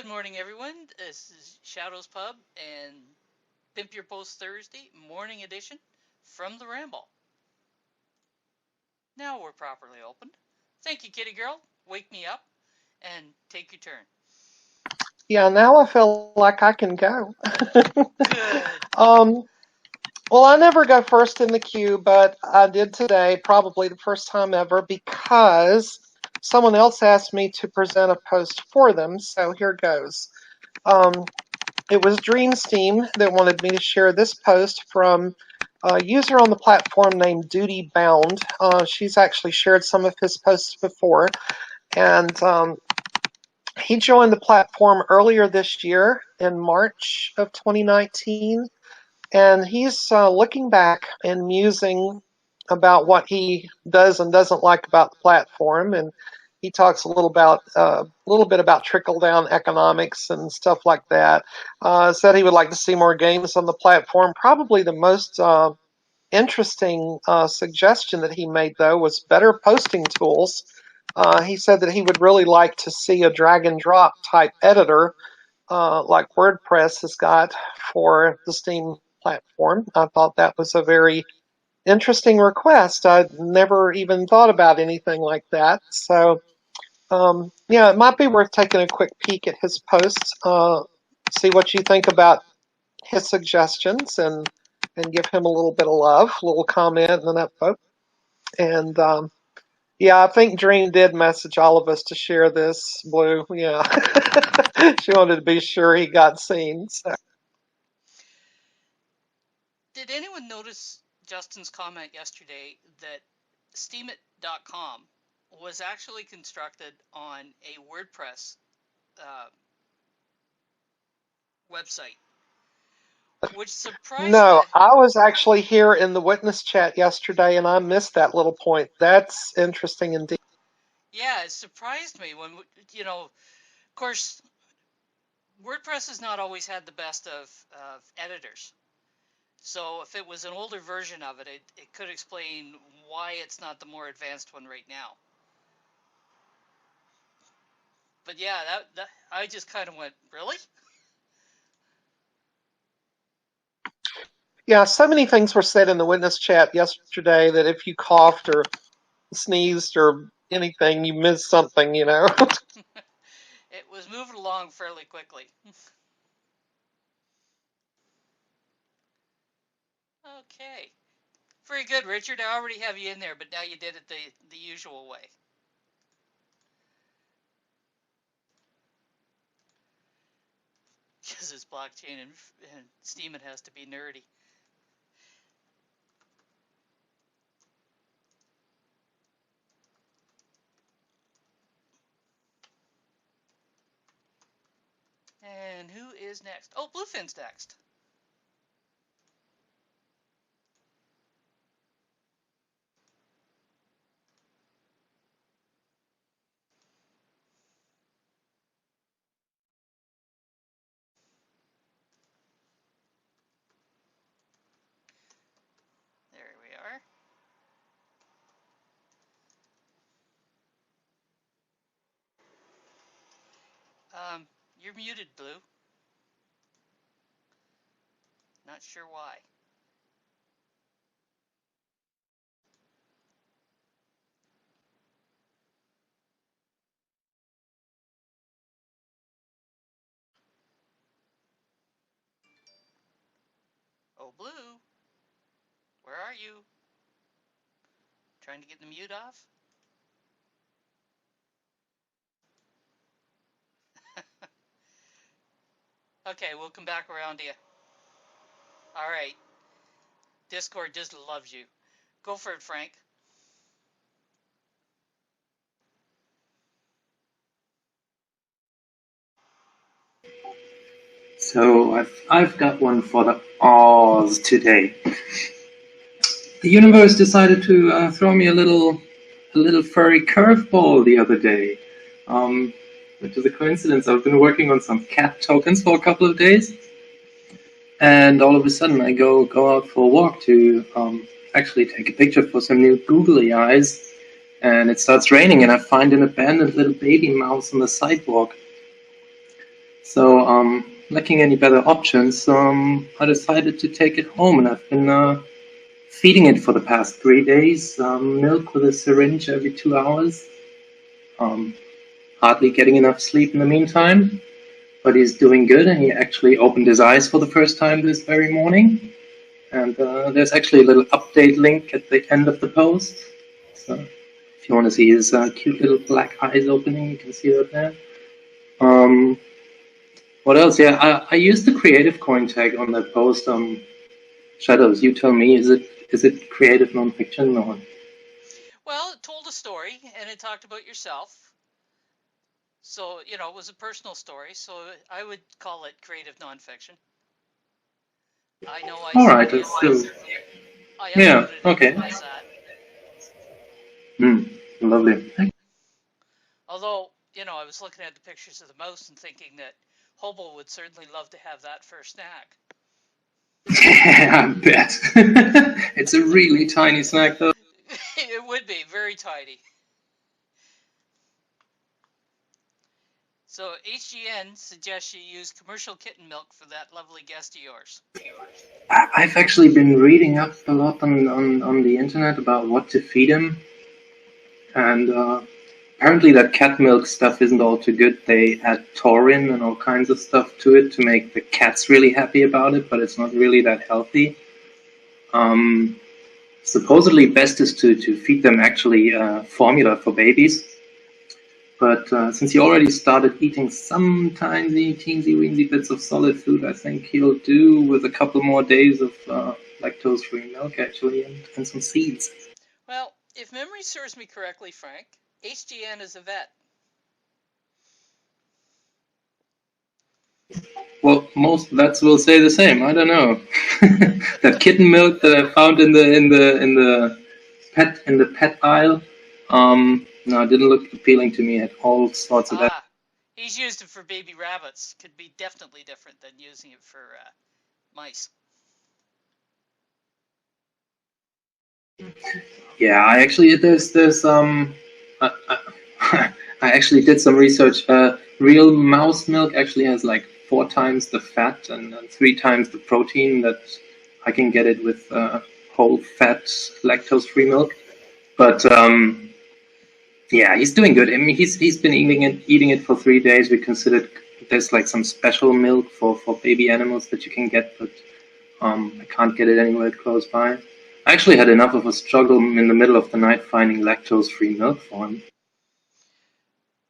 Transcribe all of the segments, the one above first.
Good morning, everyone. This is Shadows Pub and Pimp Your Post Thursday morning edition from the Ramble. Now we're properly opened. Thank you, kitty girl. Wake me up and take your turn. Yeah, now I feel like I can go. Good. Well, I never go first in the queue, but I did today, probably the first time ever, because someone else asked me to present a post for them. So here goes. It was Dreamsteam that wanted me to share this post from a user on the platform named Duty Bound. She's actually shared some of his posts before, and he joined the platform earlier this year in March of 2019, and he's looking back and musing about what he does and doesn't like about the platform. And he talks a little bit about trickle down economics and stuff like that. Said he would like to see more games on the platform. Probably the most interesting suggestion that he made, though, was better posting tools. He said that he would really like to see a drag and drop type editor like WordPress has got for the Steam platform. I thought that was a very interesting request. I'd never even thought about anything like that. So, yeah, it might be worth taking a quick peek at his posts, see what you think about his suggestions, and give him a little bit of love, a little comment and an upvote. And yeah, I think Dream did message all of us to share this, Blue. Yeah. She wanted to be sure he got seen. So. Did anyone notice Justin's comment yesterday that Steemit.com was actually constructed on a WordPress website? Which surprised No, me. I was actually here in the witness chat yesterday and I missed that little point. That's interesting indeed. Yeah, it surprised me when, of course, WordPress has not always had the best of editors. So if it was an older version of it, it could explain why it's not the more advanced one right now. But yeah, that I just kind of went, really? Yeah, so many things were said in the witness chat yesterday that if you coughed or sneezed or anything, you missed something, It was moving along fairly quickly. Okay. Very good, Richard. I already have you in there, but now you did it the usual way. Because it's blockchain and Steam, it has to be nerdy. And who is next? Oh, Bluefin's next. There we are. You're muted, Blue. Not sure why. Oh, Blue. Where are you? Trying to get the mute off? Okay, we'll come back around to you. All right. Discord just loves you. Go for it, Frank. So I've got one for the Oz today. The universe decided to throw me a little furry curveball the other day. Which is a coincidence. I've been working on some cat tokens for a couple of days, and all of a sudden I go out for a walk to actually take a picture for some new googly eyes, and it starts raining, and I find an abandoned little baby mouse on the sidewalk. So, lacking any better options, I decided to take it home, and I've been feeding it for the past 3 days. Milk with a syringe every 2 hours. Hardly getting enough sleep in the meantime, but he's doing good, and he actually opened his eyes for the first time this very morning. And there's actually a little update link at the end of the post. So if you want to see his cute little black eyes opening, you can see that there. What else? Yeah, I used the creative coin tag on that post. Shadows, you tell me, is it creative nonfiction or? Well, it told a story and it talked about yourself. So, you know, it was a personal story, so I would call it creative nonfiction. I know I All right, certainly that's still. I Yeah, uploaded okay. it as that. Lovely. Although, you know, I was looking at the pictures of the mouse and thinking that Hobo would certainly love to have that for a snack. I bet. It's a really tiny snack, though. It would be very tiny. So HGN suggests you use commercial kitten milk for that lovely guest of yours. I've actually been reading up a lot on the internet about what to feed him, and apparently that cat milk stuff isn't all too good. They add taurine and all kinds of stuff to it to make the cats really happy about it, but it's not really that healthy. Supposedly best is to feed them actually formula for babies. But since he already started eating some tiny, teensy-weensy bits of solid food, I think he'll do with a couple more days of lactose-free milk, actually, and some seeds. Well, if memory serves me correctly, Frank, HGN is a vet. Well, most vets will say the same. I don't know. That kitten milk that I found in the pet aisle, no, it didn't look appealing to me at all sorts of that. He's used it for baby rabbits. Could be definitely different than using it for mice. Yeah, I actually I actually did some research. Real mouse milk actually has like 4 times the fat and 3 times the protein that I can get it with whole fat lactose-free milk. But yeah, he's doing good. I mean, he's been eating it for 3 days. We considered there's like some special milk for baby animals that you can get, but I can't get it anywhere close by. I actually had enough of a struggle in the middle of the night finding lactose-free milk for him.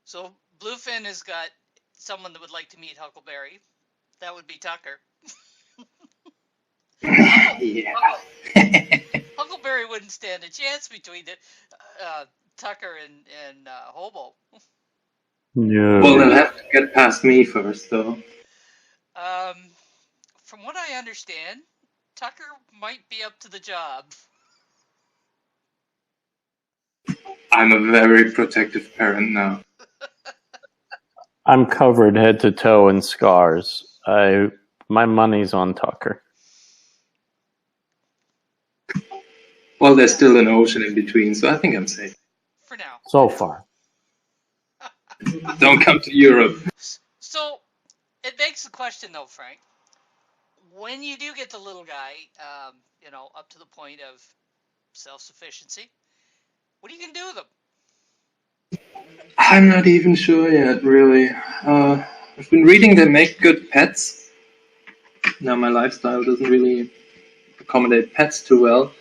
So Bluefin has got someone that would like to meet Huckleberry. That would be Tucker. Yeah. Huckleberry wouldn't stand a chance between Tucker and Hobo. No. Well, they'll have to get past me first, though. From what I understand, Tucker might be up to the job. I'm a very protective parent now. I'm covered head to toe in scars. My money's on Tucker. Well, there's still an ocean in between, so I think I'm safe. For now. So far. Don't come to Europe. So, it begs the question, though, Frank. When you do get the little guy, you know, up to the point of self-sufficiency, what are you going to do with him? I'm not even sure yet, really. I've been reading they make good pets. Now, my lifestyle doesn't really accommodate pets too well.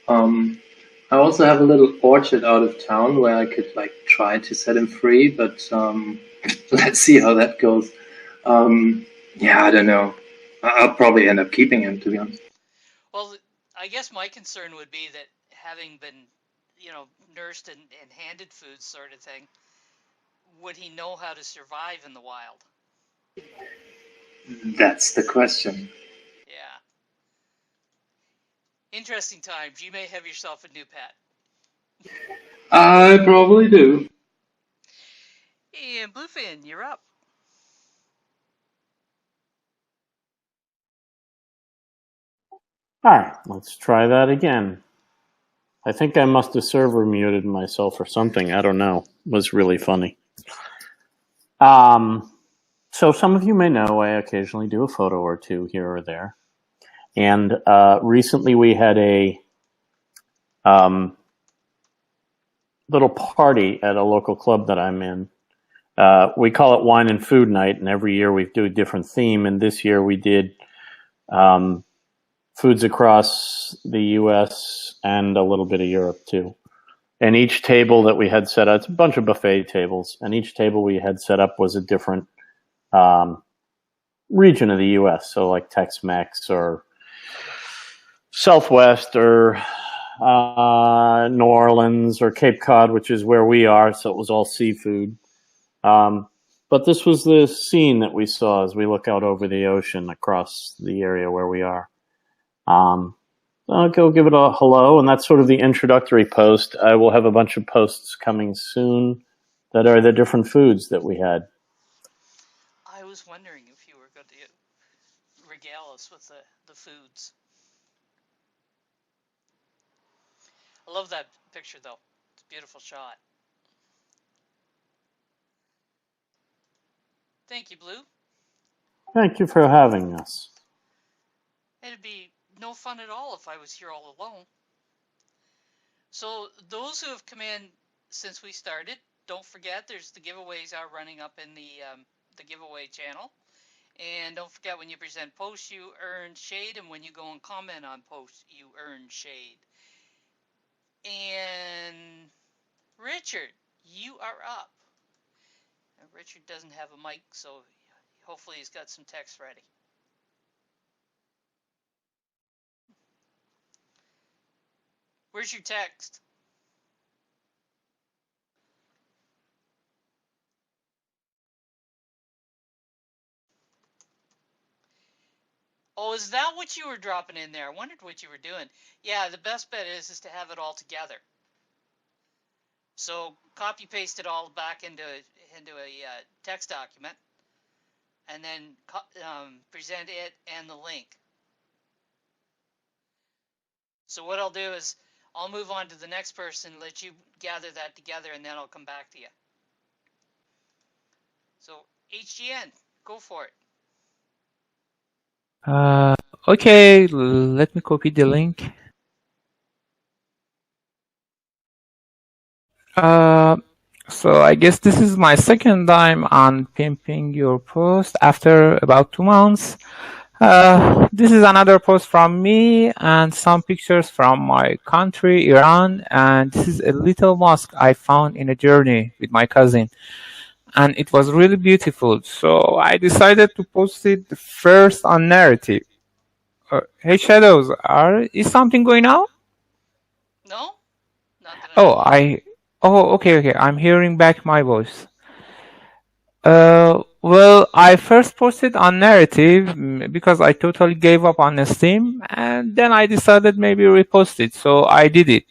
I also have a little orchard out of town where I could like try to set him free, but let's see how that goes. Yeah, I don't know. I'll probably end up keeping him, to be honest. Well, I guess my concern would be that having been, you know, nursed and handed food sort of thing, would he know how to survive in the wild? That's the question. Yeah. Interesting times. You may have yourself a new pet. I probably do. And Bluefin, you're up. Alright, let's try that again. I think I must have server muted myself or something. I don't know. It was really funny. So some of you may know I occasionally do a photo or two here or there. And recently we had a little party at a local club that I'm in. We call it Wine and Food Night, and every year we do a different theme. And this year we did foods across the U.S. and a little bit of Europe too. And each table that we had set up, it's a bunch of buffet tables, and each table we had set up was a different region of the U.S. So like Tex-Mex or Southwest or New Orleans or Cape Cod, which is where we are. So it was all seafood. But this was the scene that we saw as we look out over the ocean across the area where we are. I'll go give it a hello, and that's sort of the introductory post. I will have a bunch of posts coming soon that are the different foods that we had. I was wondering if you were going to regale us with the foods. I love that picture, though. It's a beautiful shot. Thank you, Blue. Thank you for having us. It'd be no fun at all if I was here all alone. So those who have come in since we started, don't forget there's the giveaways are running up in the giveaway channel. And don't forget, when you present posts, you earn shade, and when you go and comment on posts, you earn shade. And Richard, you are up. Richard doesn't have a mic, so hopefully he's got some text ready. Where's your text? Oh, is that what you were dropping in there? I wondered what you were doing. Yeah, the best bet is to have it all together. So copy paste it all back into a text document, and then present it and the link. So what I'll do is I'll move on to the next person, let you gather that together, and then I'll come back to you. So HGN, go for it. Okay, let me copy the link. So I guess this is my second time on pimping your post after about 2 months. This is another post from me and some pictures from my country, Iran, and this is a little mosque I found in a journey with my cousin, and it was really beautiful, so I decided to post it first on narrative. Hey Shadows, is something going on? No? Not that I know. Okay, I'm hearing back my voice. Well, I first posted on narrative because I totally gave up on Steam, and then I decided maybe repost it, so I did it.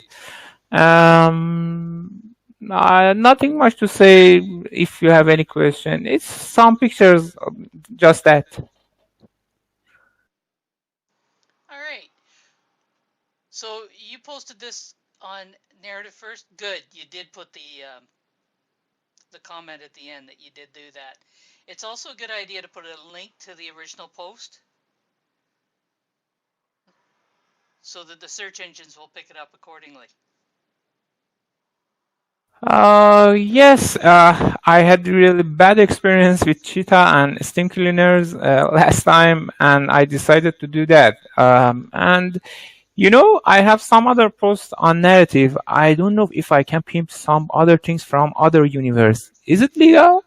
Nothing much to say. If you have any question, it's some pictures, just that. All right. So you posted this on narrative first. Good. You did put the comment at the end that you did do that. It's also a good idea to put a link to the original post so that the search engines will pick it up accordingly. Yes, I had really bad experience with Cheetah and Steam Cleaners last time, and I decided to do that. And you know, I have some other posts on narrative. I don't know if I can pimp some other things from other universe. Is it legal?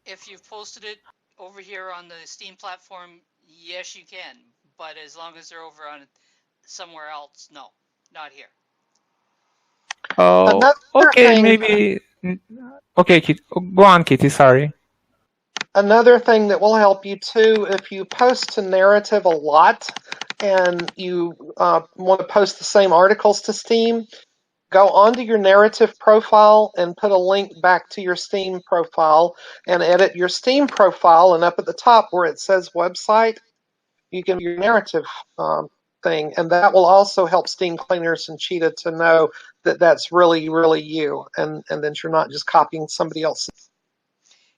If you've posted it over here on the Steam platform, yes, you can. But as long as they're over on somewhere else, no, not here. Oh, Another okay, thing, maybe. Okay, go on, Kitty. Sorry. another thing that will help you too, if you post to narrative a lot and you want to post the same articles to Steam, go onto your narrative profile and put a link back to your Steam profile and edit your Steam profile, and up at the top where it says website, you can do your narrative thing, and that will also help Steam Cleaners and Cheetah to know that that's really, really you, and that you're not just copying somebody else's.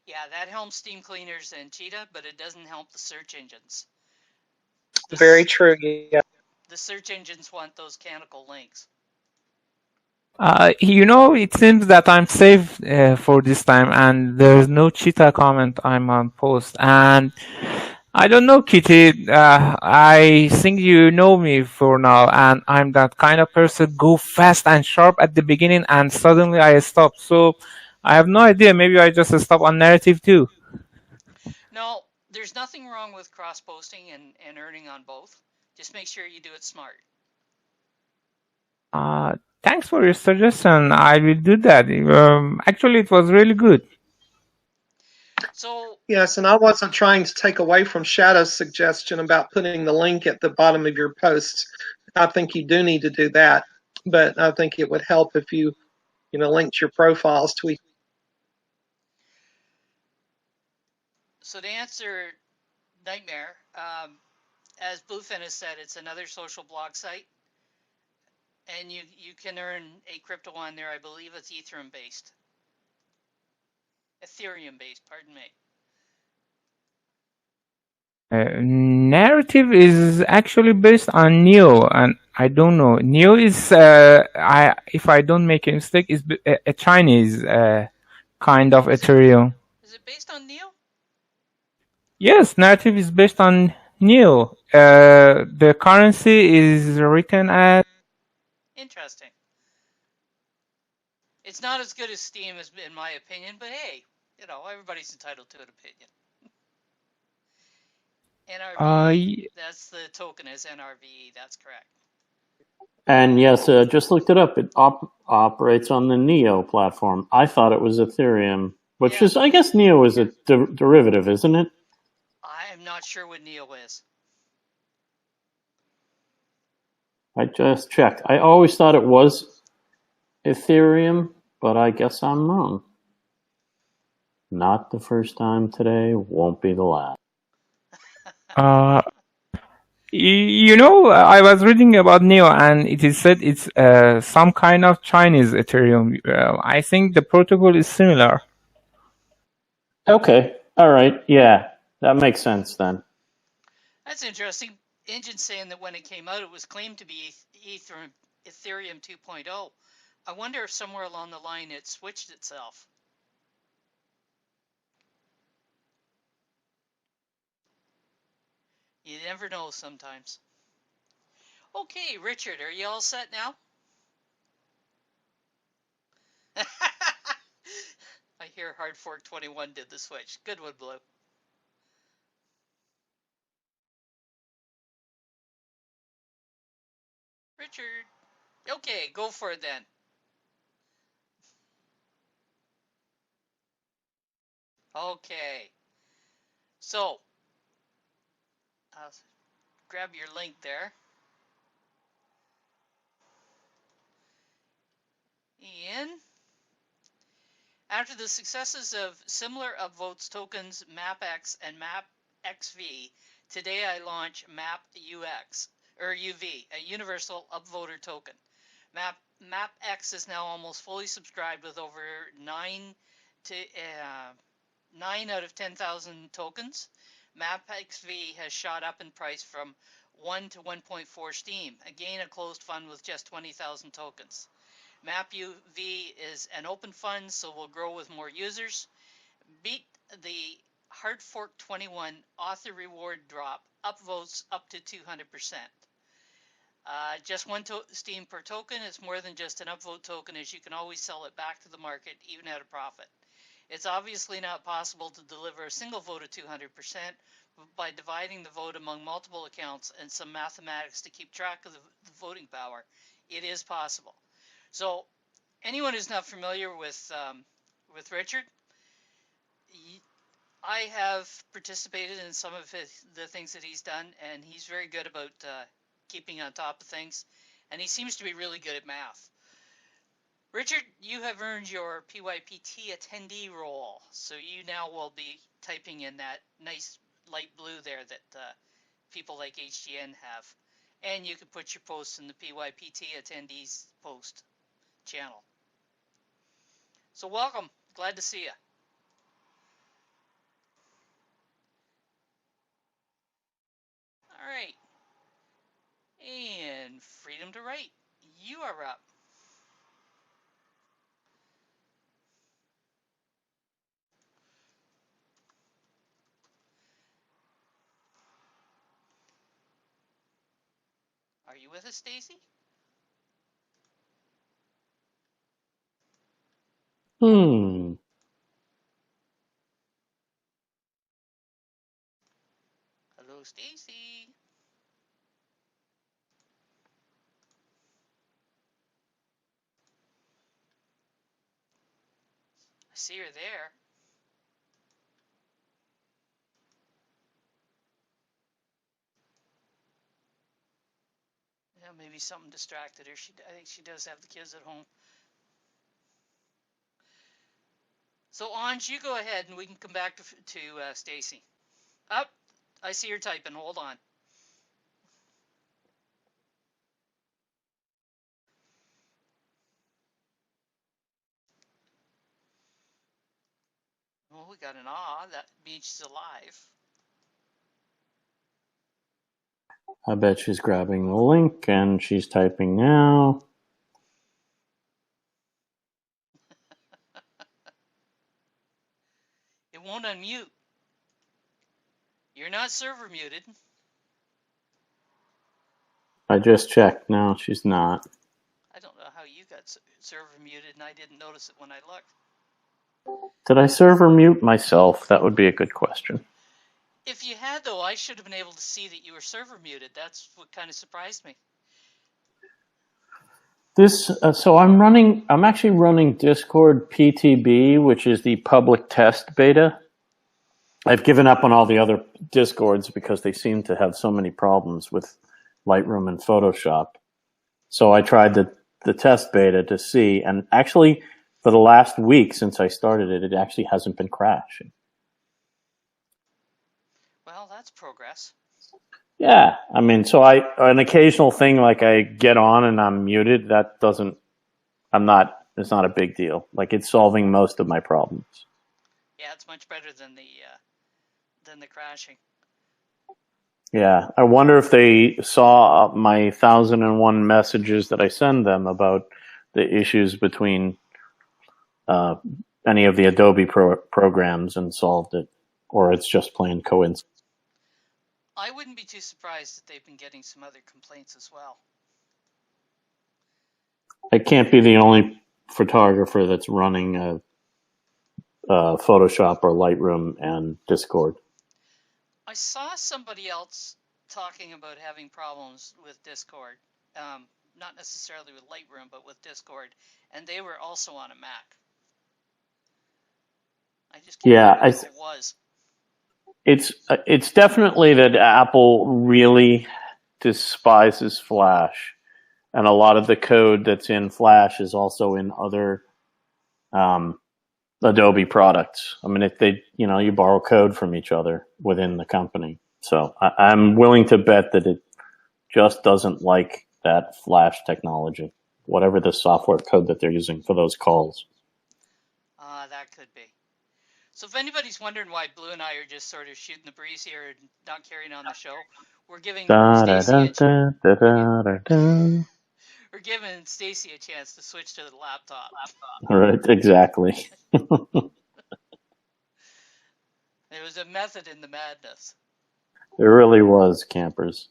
Yeah, that helps steam cleaners and Cheetah, but it doesn't help the search engines. Very true. Yeah. The search engines want those canonical links. It seems that I'm safe for this time, and there's no cheetah comment I'm on post. And I don't know, Kitty. I think you know me for now, and I'm that kind of person go fast and sharp at the beginning, and suddenly I stop. So I have no idea. Maybe I just stop on narrative too. No, there's nothing wrong with cross-posting and earning on both. Just make sure you do it smart. Thanks for your suggestion. I will do that. Actually, it was really good. So Yes, and I wasn't trying to take away from Shadow's suggestion about putting the link at the bottom of your posts. I think you do need to do that, but I think it would help if you linked your profiles to each. So to answer Nightmare, as Bluefin has said, it's another social blog site, and you can earn a crypto on there. I believe it's Ethereum based. Pardon me. Narrative is actually based on Neo, and I don't know. Neo is, if I don't make a mistake, is a Chinese kind of Ethereum. Is it based on Neo? Yes, narrative is based on Neo. The currency is written as. Interesting. It's not as good as Steam, in my opinion, but hey, everybody's entitled to an opinion. NRVE, that's the token is NRVE, that's correct. And yes, just looked it up. It operates on the Neo platform. I thought it was Ethereum, which is, I guess Neo is a derivative, isn't it? I'm not sure what Neo is. I just checked. I always thought it was Ethereum, but I guess I'm wrong. Not the first time today, won't be the last. I was reading about Neo, and it is said it's some kind of Chinese Ethereum. I think the protocol is similar. Okay, all right, yeah, that makes sense then. That's interesting. Engine saying that when it came out, it was claimed to be Ethereum 2.0. I wonder if somewhere along the line it switched itself. You never know sometimes. Okay, Richard, are you all set now? I hear PYPTAug14 did the switch. Good one, Blue. Richard. Okay, go for it then. Okay. So, grab your link there. Ian. After the successes of similar upvotes tokens MapX and MapXV, today I launch MapUX, or UV, a universal upvoter token. MapX is now almost fully subscribed with over 9 out of 10,000 tokens. MapXV has shot up in price from 1 to 1.4 Steam, again a closed fund with just 20,000 tokens. MapUV is an open fund, so will grow with more users. Beat the PYPTAug14 author reward drop, upvotes up to 200%. Just one Steam per token is more than just an upvote token, as you can always sell it back to the market, even at a profit. It's obviously not possible to deliver a single vote at 200%, but by dividing the vote among multiple accounts and some mathematics to keep track of the voting power, it is possible. So, anyone who's not familiar with Richard, I have participated in some of the things that he's done, and he's very good about keeping on top of things, and he seems to be really good at math. Richard, you have earned your PYPT attendee role, so you now will be typing in that nice light blue there that people like HGN have, and you can put your posts in the PYPT attendees post channel. So welcome, glad to see you. right. You are up. Are you with us, Stacy? Hmm. Hello, Stacy. I see her there. Yeah, maybe something distracted her. I think she does have the kids at home. So, Anj, you go ahead and we can come back to Stacy. Up. I see her typing. Hold on. Oh, we got an ah. That means she's alive. I bet she's grabbing the link and she's typing now. It won't unmute. You're not server muted. I just checked. No, she's not. I don't know how you got server muted and I didn't notice it when I looked. Did I server mute myself? That would be a good question. If you had, though, I should have been able to see that you were server muted. That's what kind of surprised me. So I'm actually running Discord PTB, which is the public test beta. I've given up on all the other Discords because they seem to have so many problems with Lightroom and Photoshop. So I tried the test beta to see, and actually for the last week since I started it, it actually hasn't been crashing. Well, that's progress. Yeah, I mean, so an occasional thing like I get on and I'm muted, it's not a big deal. Like it's solving most of my problems. Yeah, it's much better than the crashing. Yeah, I wonder if they saw my 1,001 messages that I send them about the issues between any of the Adobe programs and solved it, or it's just plain coincidence. I wouldn't be too surprised that they've been getting some other complaints as well. I can't be the only photographer that's running Photoshop or Lightroom and Discord. I saw somebody else talking about having problems with Discord. Not necessarily with Lightroom, but with Discord. And they were also on a Mac. I just can't remember who it was. It's definitely that Apple really despises Flash. And a lot of the code that's in Flash is also in other Adobe products. I mean, you borrow code from each other within the company. So I'm willing to bet that it just doesn't like that Flash technology, whatever the software code that they're using for those calls. That could be. So if anybody's wondering why Blue and I are just sort of shooting the breeze here and not carrying on the show, we're giving Stacy a chance to switch to the laptop. All right, exactly. There was a method in the madness. There really was, campers.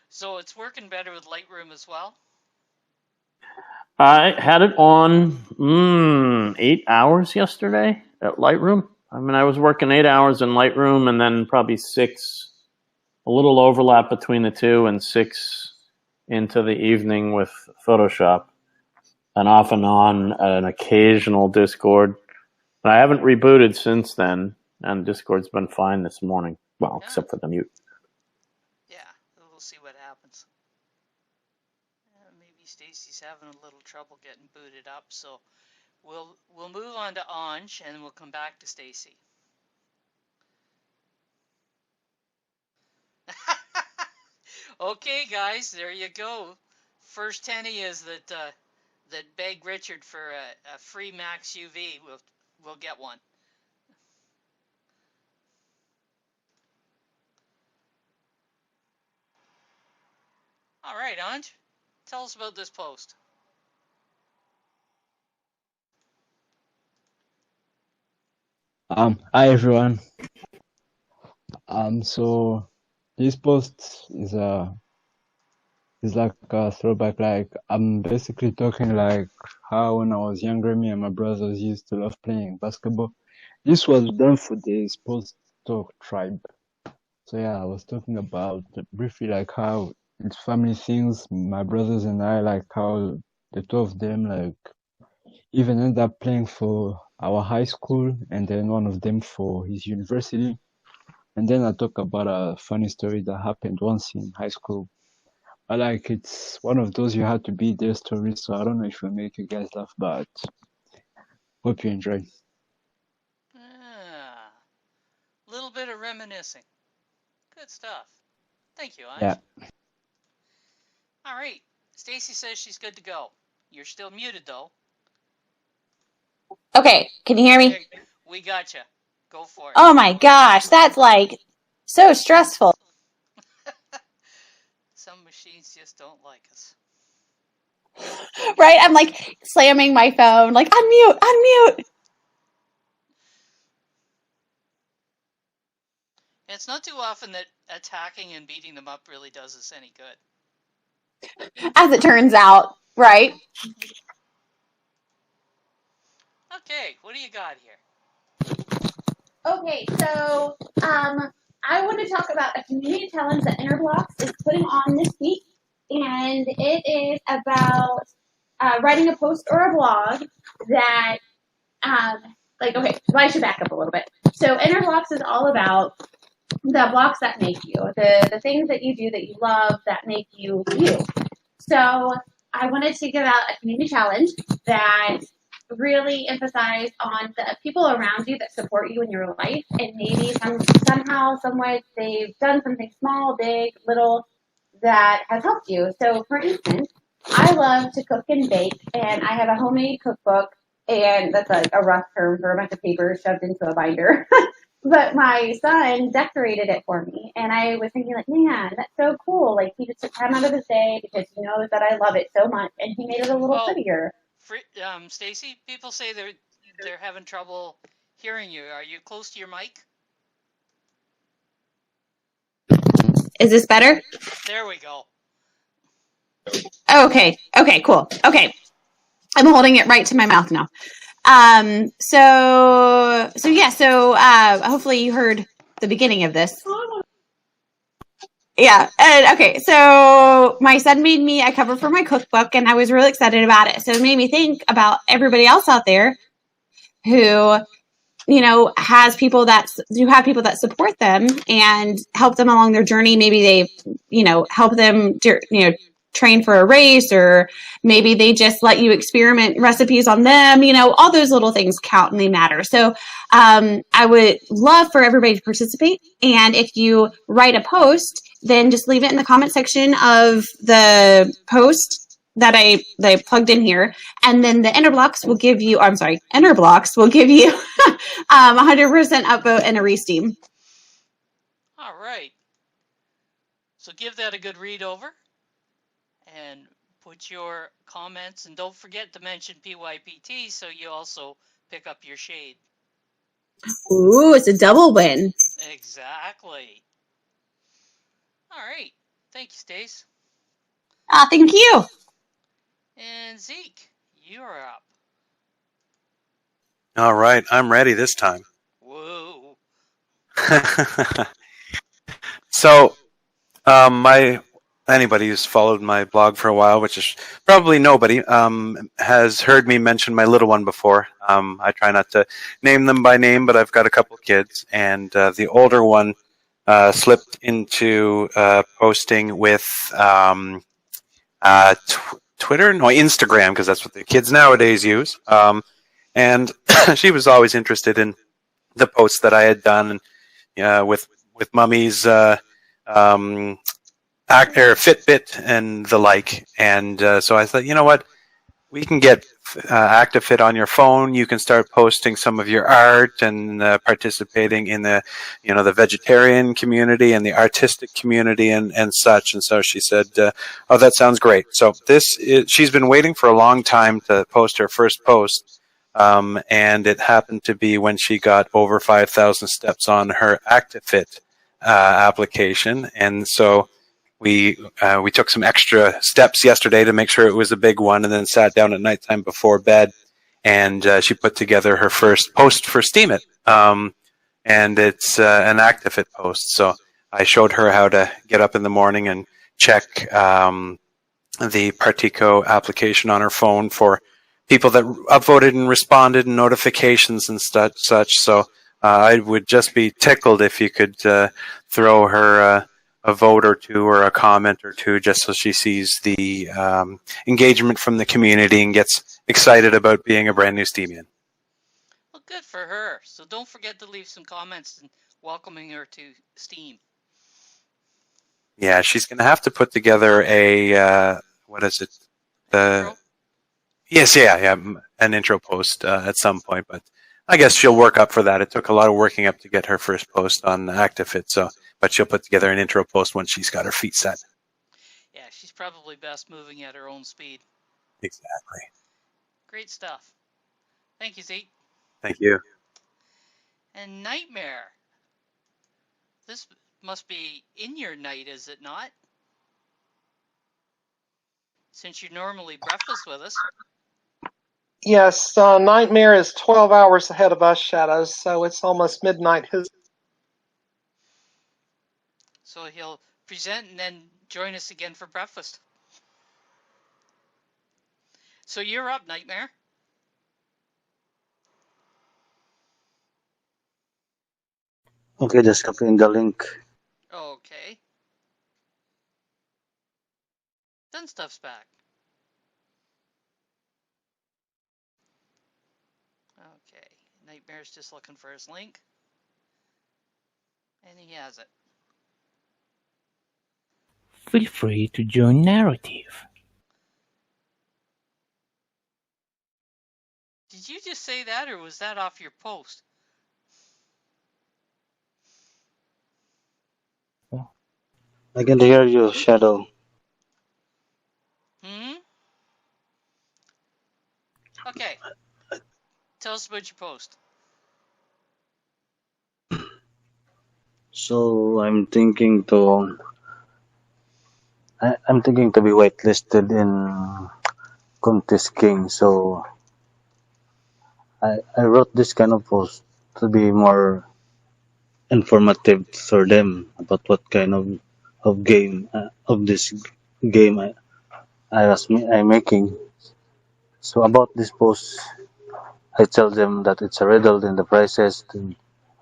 So it's working better with Lightroom as well? I had it on 8 hours yesterday at Lightroom. I mean, I was working 8 hours in Lightroom and then probably 6, a little overlap between the two, and 6 into the evening with Photoshop, and off and on an occasional Discord. But I haven't rebooted since then, and Discord's been fine this morning. Well, yeah. Except for the mute. Yeah, we'll see what happens. Maybe Stacy's having a little trouble getting booted up, so we'll move on to Anj, and we'll come back to Stacy. Okay, guys, there you go. First tenny is that beg Richard for a free Max UV. We'll get one. All right, Anj, tell us about this post. Hi everyone. So this post is like a throwback. Like I'm basically talking like how when I was younger, me and my brothers used to love playing basketball. This was done for this post talk tribe. So yeah, I was talking about briefly like how it's family things. My brothers and I, like how the two of them like even ended up playing for our high school, and then one of them for his university. And then I talk about a funny story that happened once in high school. I like it's one of those you had to be there stories, so I don't know if it'll make you guys laugh, but hope you enjoy. Ah, little bit of reminiscing. Good stuff. Thank you, Anj. Yeah. All right. Stacy says she's good to go. You're still muted, though. Okay, can you hear me? We gotcha. Go for it. Oh my gosh, that's like so stressful. Some machines just don't like us. Right? I'm like slamming my phone, like unmute. It's not too often that attacking and beating them up really does us any good. As it turns out, right? Okay, what do you got here? Okay, so I want to talk about a community challenge that Interblocks is putting on this week, and it is about writing a post or a blog that, okay, well, I should back up a little bit. So Interblocks is all about the blocks that make you, the things that you do that you love that make you you. So I wanted to give out a community challenge that really emphasize on the people around you that support you in your life, and maybe somehow, some way they've done something small, big, little that has helped you. So for instance, I love to cook and bake, and I have a homemade cookbook, and that's like a rough term for a bunch of paper shoved into a binder. But my son decorated it for me, and I was thinking, like, man, that's so cool. Like, he just took time out of his day because he knows that I love it so much, and he made it a little prettier. Stacy, people say they're having trouble hearing you. Are you close to your mic? Is this better? There we go. Okay, cool. Okay, I'm holding it right to my mouth now. Hopefully you heard the beginning of this. Yeah. And okay. So my son made me a cover for my cookbook, and I was really excited about it. So it made me think about everybody else out there who, have people that support them and help them along their journey. Maybe they, help them, train for a race, or maybe they just let you experiment recipes on them. All those little things count and they matter. So I would love for everybody to participate. And if you write a post, then just leave it in the comment section of the post that I plugged in here. And then the Interblocks will give you 100% upvote and a re-steam. All right. So give that a good read over and put your comments, and don't forget to mention PYPT so you also pick up your shade. Ooh, it's a double win. Exactly. All right. Thank you, Stace. Thank you. And Zeke, you're up. All right, I'm ready this time. Whoa. So, anybody who's followed my blog for a while, which is probably nobody, has heard me mention my little one before. I try not to name them by name, but I've got a couple kids, and the older one slipped into posting with Instagram, because that's what the kids nowadays use. And she was always interested in the posts that I had done with Mummy's Fitbit and the like. And so I thought, you know what? we can get ActiveFit on your phone. You can start posting some of your art and participating in the, the vegetarian community and the artistic community and such. And so she said, "Oh, that sounds great." So she's been waiting for a long time to post her first post, and it happened to be when she got over 5,000 steps on her ActiveFit application, and so we took some extra steps yesterday to make sure it was a big one, and then sat down at nighttime before bed, and she put together her first post for Steemit, and it's an ActiveFit post. So I showed her how to get up in the morning and check the Partico application on her phone for people that upvoted and responded and notifications and such. So I would just be tickled if you could throw her a vote or two or a comment or two, just so she sees the engagement from the community and gets excited about being a brand new Steemian. Well, good for her. So don't forget to leave some comments and welcoming her to Steam. Yeah, she's going to have to put together a, what is it? Intro? Yes, yeah, an intro post at some point, but I guess she'll work up for that. It took a lot of working up to get her first post on ActiveFit, but she'll put together an intro post once she's got her feet set. Yeah, she's probably best moving at her own speed. Exactly. Great stuff. Thank you, Zeke. Thank you. And Nightmare. This must be in your night, is it not? Since you're normally breakfast with us. Yes, Nightmare is 12 hours ahead of us, Shadows, so it's almost midnight. So he'll present and then join us again for breakfast. So you're up, Nightmare. Okay, just copying the link. Okay. Done stuff's back. Okay. Nightmare's just looking for his link. And he has it. Feel free to join narrative. Did you just say that, or was that off your post? I can hear you, Shadow. Okay. Tell us about your post. So I'm thinking to be whitelisted in Contest King. So I wrote this kind of post to be more informative for them about what kind of game of this game I'm making. So about this post, I tell them that it's a riddle in the prices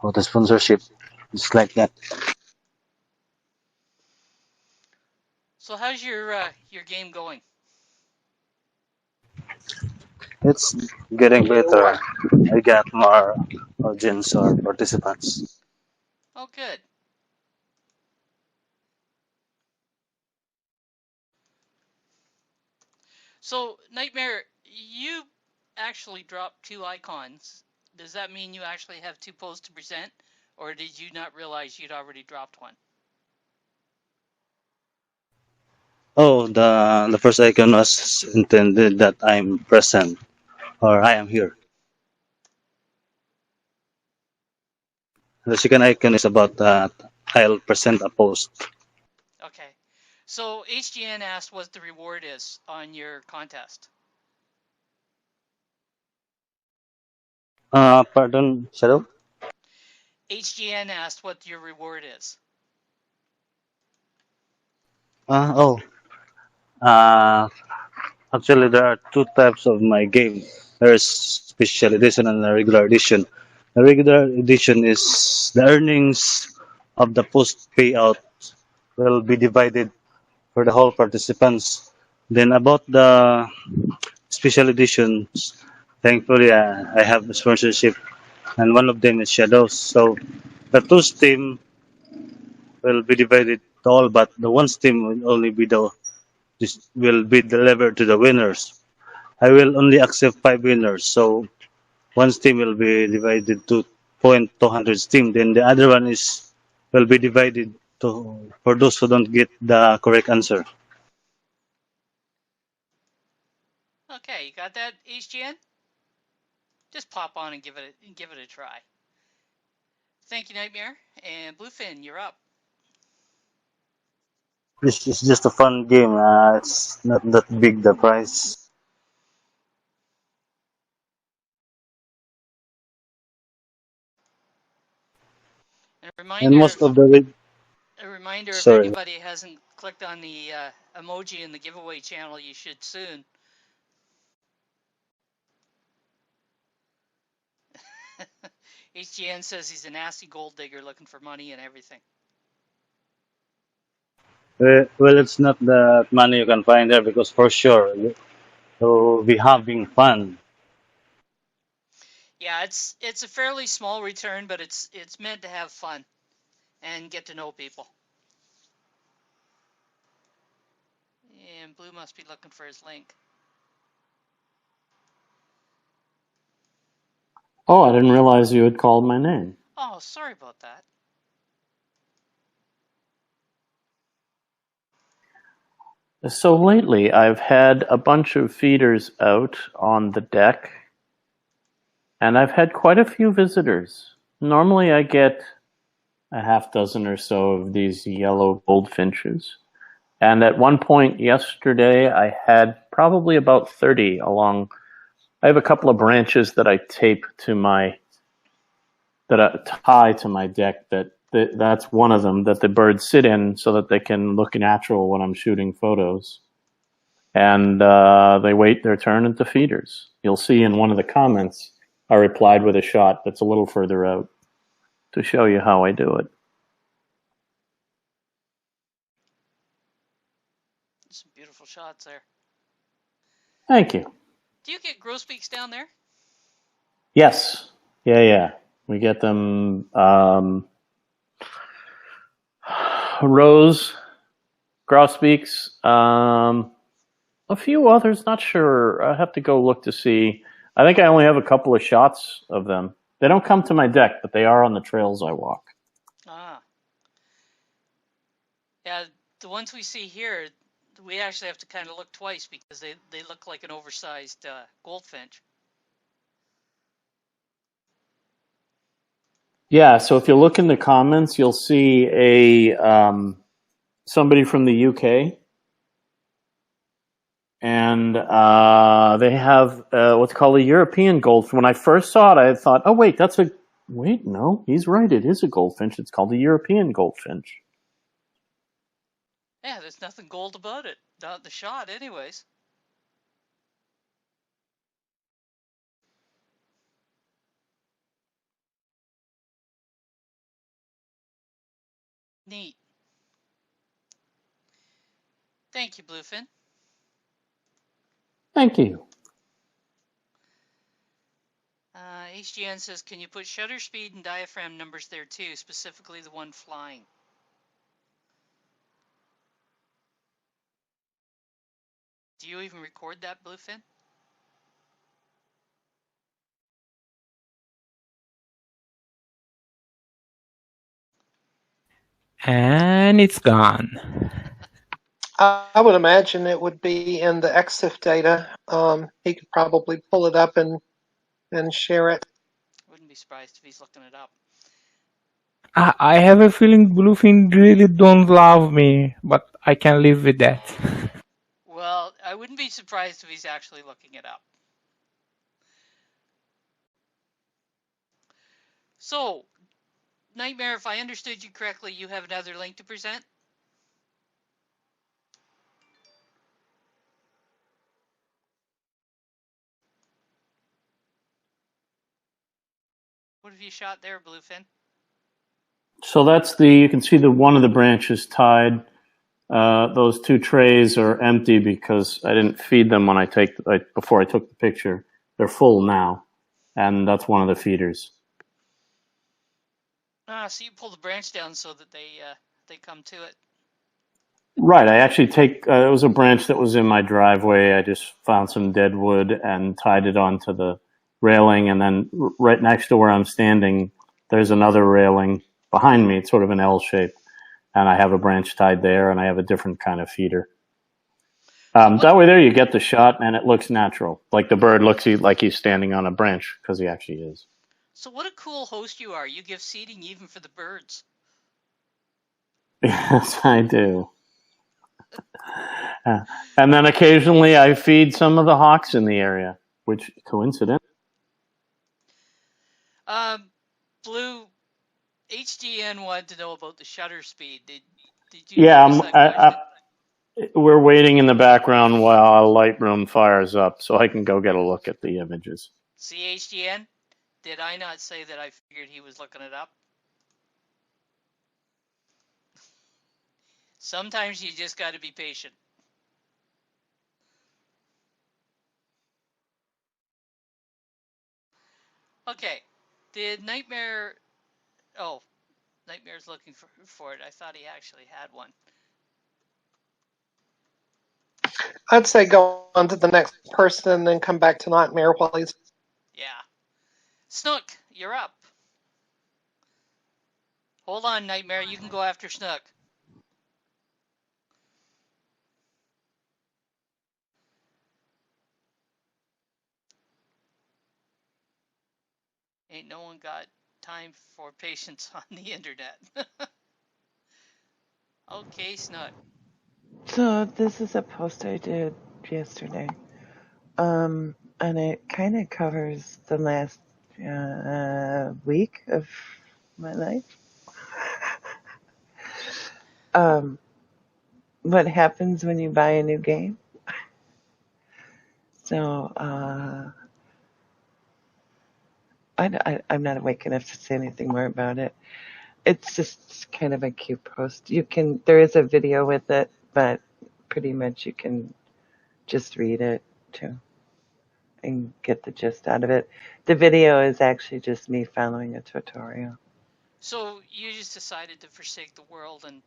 of the sponsorship. It's like that. So how's your game going? It's getting better. I got more audience or participants. Oh, good. So, Nightmare, you actually dropped 2 icons. Does that mean you actually have 2 posts to present, or did you not realize you'd already dropped one? Oh, the first icon was intended that I'm present or I am here. The second icon is about that I'll present a post. Okay. So, HGN asked what the reward is on your contest. Pardon, Shadow? HGN asked what your reward is. Actually, there are 2 types of my game. There's special edition and a regular edition. The regular edition is the earnings of the post payout will be divided for the whole participants. Then about the special editions, thankfully I have a sponsorship, and one of them is Shadows. So the 2 team will be divided to all, but the 1 team will only be will be delivered to the winners. I will only accept 5 winners. So one steam will be divided to 0.200 steam. Then the other one is will be divided to for those who don't get the correct answer. Okay, you got that, HGN? Just pop on and give it a try. Thank you, Nightmare. And Bluefin, you're up. This is just a fun game. It's not that big the prize. And And most of the a reminder, if sorry. anybody hasn't clicked on the emoji in the giveaway channel, you should soon. HGN says he's a nasty gold digger looking for money and everything. Well, it's not that money you can find there because for sure you'll be having fun. Yeah, it's a fairly small return, but it's meant to have fun and get to know people. And Blue must be looking for his link. Oh, I didn't realize you had called my name. Oh, sorry about that. So lately, I've had a bunch of feeders out on the deck, and I've had quite a few visitors. Normally, I get a half dozen or so of these yellow goldfinches. And at one point yesterday, I had probably about 30 along. I have a couple of branches that I tape to that I tie to my deck. That's one of them that the birds sit in so that they can look natural when I'm shooting photos. And they wait their turn at the feeders. You'll see in one of the comments, I replied with a shot that's a little further out to show you how I do it. Some beautiful shots there. Thank you. Do you get grosbeaks down there? Yes. Yeah. We get them rose, grosbeaks, a few others, not sure. I have to go look to see. I think I only have a couple of shots of them. They don't come to my deck, but they are on the trails I walk. Ah. Yeah, the ones we see here, we actually have to kind of look twice because they look like an oversized goldfinch. Yeah, so if you look in the comments, you'll see somebody from the UK, and they have what's called a European goldfinch. When I first saw it, I thought, oh wait, no, he's right, it is a goldfinch. It's called a European goldfinch. Yeah, there's nothing gold about it. Not the shot, anyways. Neat. Thank you, Bluefin. Thank you. HGN says, can you put shutter speed and diaphragm numbers there too, specifically the one flying? Do you even record that, Bluefin? And it's gone. I would imagine it would be in the EXIF data. He could probably pull it up and share it. Wouldn't be surprised if he's looking it up. I have a feeling Bluefin really don't love me, but I can live with that. Well, I wouldn't be surprised if he's actually looking it up. So, Nightmare, if I understood you correctly, you have another link to present? What have you shot there, Bluefin? So that's you can see one of the branches tied. Those two trays are empty because I didn't feed them when before I took the picture. They're full now, and that's one of the feeders. So you pull the branch down so that they come to it. Right. I actually take, it was a branch that was in my driveway. I just found some dead wood and tied it onto the railing. And then right next to where I'm standing, there's another railing behind me. It's sort of an L shape. And I have a branch tied there, and I have a different kind of feeder. That way there you get the shot, and it looks natural. Like the bird looks like he's standing on a branch, because he actually is. So what a cool host you are. You give seating even for the birds. Yes, I do. And then occasionally I feed some of the hawks in the area, which coincident. Blue, HDN wanted to know about the shutter speed. Did you Yeah, notice that question? we're waiting in the background while Lightroom fires up so I can go get a look at the images. See, HDN? Did I not say that I figured he was looking it up? Sometimes you just got to be patient. Okay. Did Nightmare... Oh, Nightmare's looking for it. I thought he actually had one. I'd say go on to the next person and then come back to Nightmare while he's... Yeah. Snook, you're up. Hold on, Nightmare. You can go after Snook. Ain't no one got time for patience on the internet. Okay, Snook. So this is a post I did yesterday. And it kind of covers the last week of my life. What happens when you buy a new game? So I'm not awake enough to say anything more about it. It's just kind of a cute post. There is a video with it, but pretty much you can just read it too and get the gist out of it. The video is actually just me following a tutorial. So you just decided to forsake the world and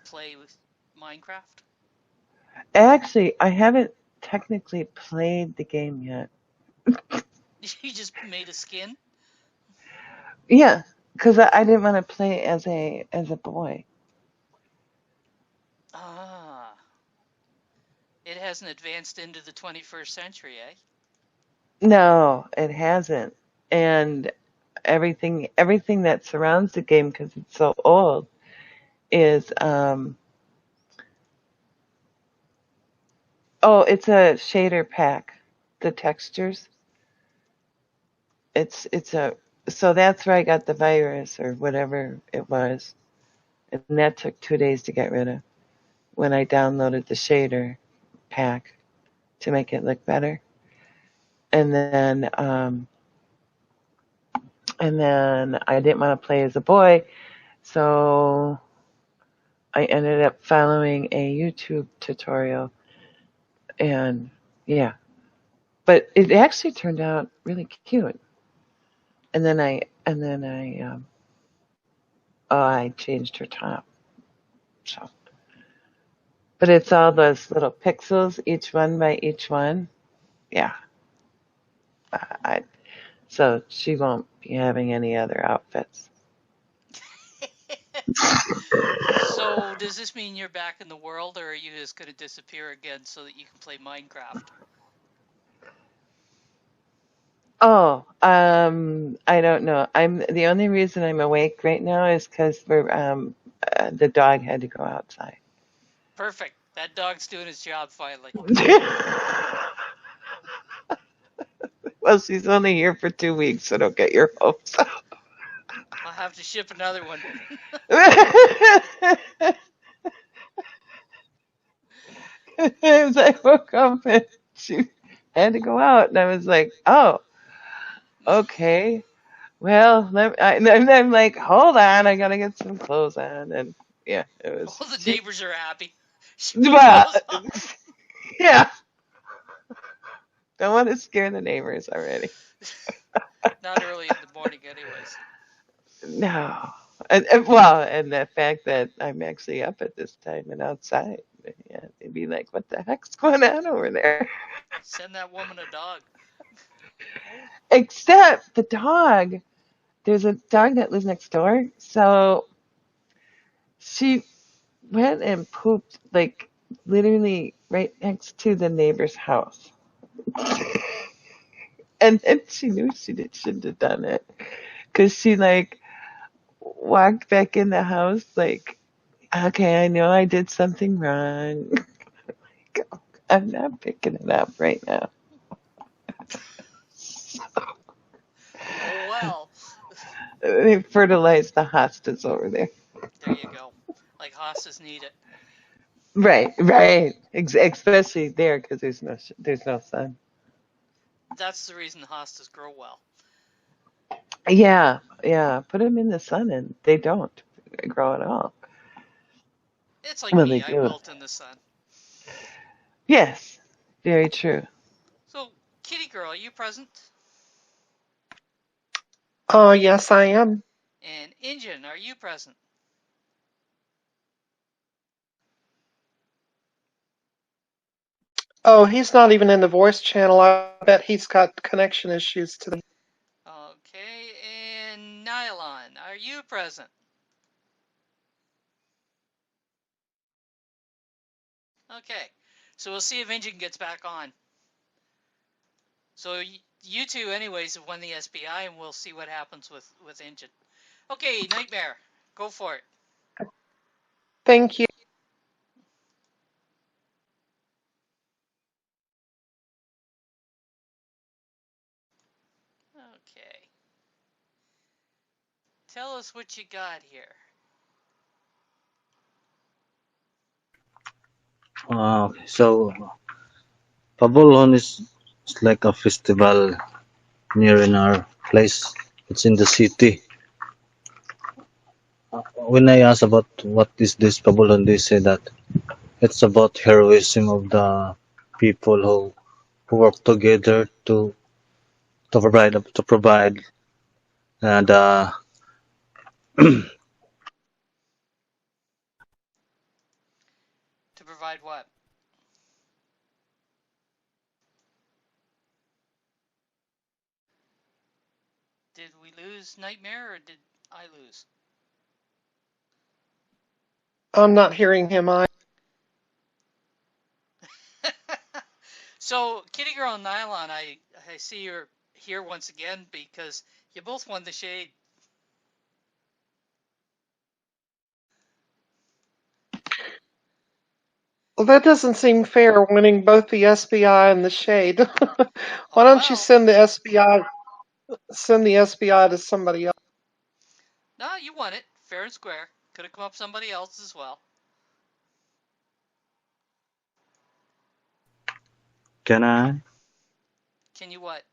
play with Minecraft? Actually, I haven't technically played the game yet. You just made a skin? Yeah, because I didn't want to play as a boy. Ah. It hasn't advanced into the 21st century, eh? No, it hasn't. And everything that surrounds the game, because it's so old, is it's a shader pack. The textures. So that's where I got the virus or whatever it was, and that took 2 days to get rid of when I downloaded the shader pack to make it look better. And then I didn't want to play as a boy, so I ended up following a YouTube tutorial, and yeah, but it actually turned out really cute. And then I changed her top. So, but it's all those little pixels, each one by each one. Yeah. So she won't be having any other outfits. So does this mean you're back in the world, or are you just going to disappear again so that you can play Minecraft? Oh, I don't know. The only reason I'm awake right now is because the dog had to go outside. Perfect. That dog's doing his job finally. Well, she's only here for 2 weeks, so don't get your hopes up. I'll have to ship another one. As I woke up and she had to go out, and I was like, oh, okay. Well, I'm like, hold on, I gotta get some clothes on, and yeah, it was. Oh, the neighbors are happy. Yeah. Don't want to scare the neighbors already. Not early in the morning, anyways. No, And the fact that I'm actually up at this time and outside, yeah, they'd be like, "What the heck's going on over there?" Send that woman a dog. Except the dog. There's a dog that lives next door, so she went and pooped like literally right next to the neighbor's house. And then she knew shouldn't have done it because she like walked back in the house like, okay, I know I did something wrong. I'm not picking it up right now. Oh well. They fertilized the hostas over there. There you go. Like hostas need it. Right. Especially there because there's no sun. That's the reason hostas grow well. Yeah. Put them in the sun and they don't grow at all. It's like Well, me. they I do. wilt in the sun. Yes. Very true. So, Kitty Girl, are you present? Yes, I am. And Injun, are you present? Oh, he's not even in the voice channel. I bet he's got connection issues today. Okay, and Nylon, are you present? Okay, so we'll see if Injun gets back on. So you two, anyways, have won the SBI, and we'll see what happens with Injun. Okay, Nightmare, go for it. Thank you. Okay. Tell us what you got here. Okay, so Pabolon is like a festival near in our place. It's in the city. When I asked about what is this Pabolon, they say that it's about heroism of the people who work together to provide the To provide what? Did we lose Nightmare, or did I lose? I'm not hearing him. So, Kitty Girl and Nylon, I see you're here once again because you both won the shade. Well, that doesn't seem fair, winning both the SBI and the shade. Why don't you send the SBI to somebody else? No, you won it, fair and square. Could have come up somebody else as well. Can I what?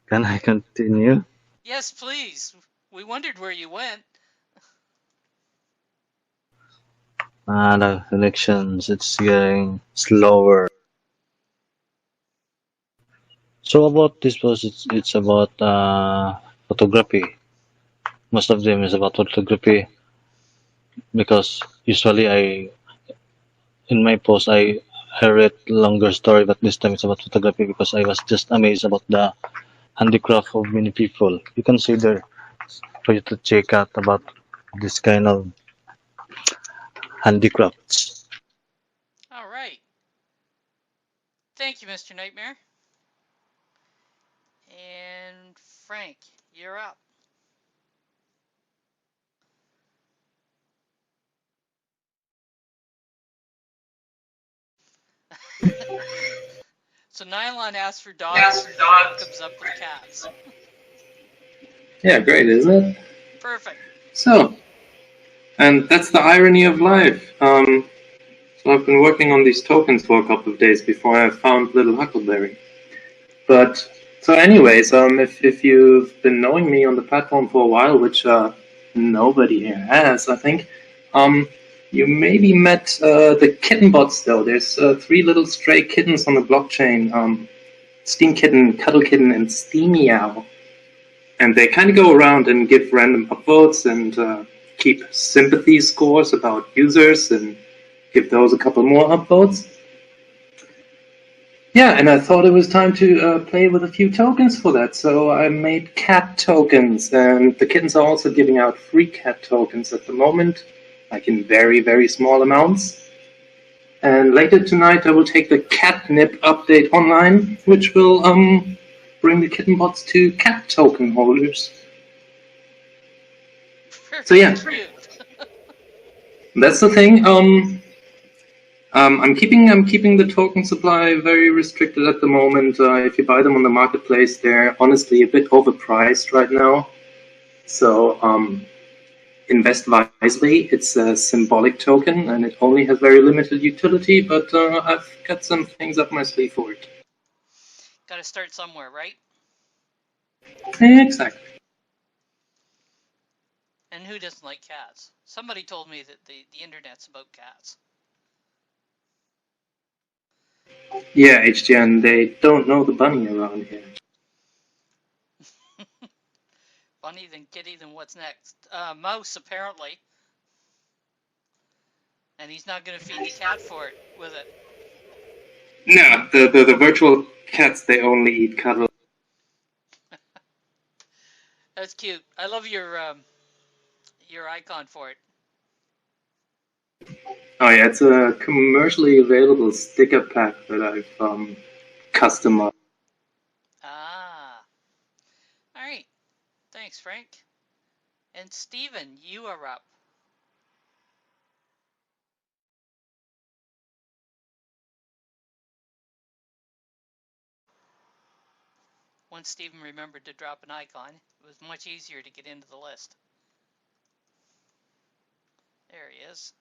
can I continue? Yes, please. We wondered where you went. The connections, it's getting slower. So about this post, it's about photography. Most of them is about photography because usually in my post I read longer story, but this time it's about photography because I was just amazed about the handicraft of many people. You can see there for you to check out about this kind of handicrafts. All right. Thank you, Mr. Nightmare. And Frank, you're up. So Nylon asks for dogs, and Frank comes up with cats. Yeah, great, isn't it? Perfect. So, and that's the irony of life. So I've been working on these tokens for a couple of days before I found little Huckleberry. But, so anyways, if you've been knowing me on the platform for a while, which nobody here has, I think, you maybe met the kitten bots though. There's 3 little stray kittens on the blockchain. Steam Kitten, Cuddle Kitten, and Steammeow. And they kind of go around and give random upvotes and keep sympathy scores about users and give those a couple more upvotes. Yeah, and I thought it was time to play with a few tokens for that, so I made cat tokens, and the kittens are also giving out free cat tokens at the moment, like in very, very small amounts. And later tonight I will take the catnip update online, which will bring the kitten bots to cat token holders. So yeah, Cute. that's the thing. I'm keeping the token supply very restricted at the moment. If you buy them on the marketplace, they're honestly a bit overpriced right now. So invest wisely. It's a symbolic token, and it only has very limited utility. But I've got some things up my sleeve for it. Got to start somewhere, right? Exactly. And who doesn't like cats? Somebody told me that the internet's about cats. Yeah, HGN, they don't know the bunny around here. Bunny, then kitty, then what's next? Mouse, apparently. And he's not going to feed the cat for it, with it. No, the virtual cats, they only eat cuddle. That's cute. I love your icon for it. Oh yeah, it's a commercially available sticker pack that I've customized. Ah. All right. Thanks, Frank. And Steven, you are up. Once Steven remembered to drop an icon, it was much easier to get into the list. There he is.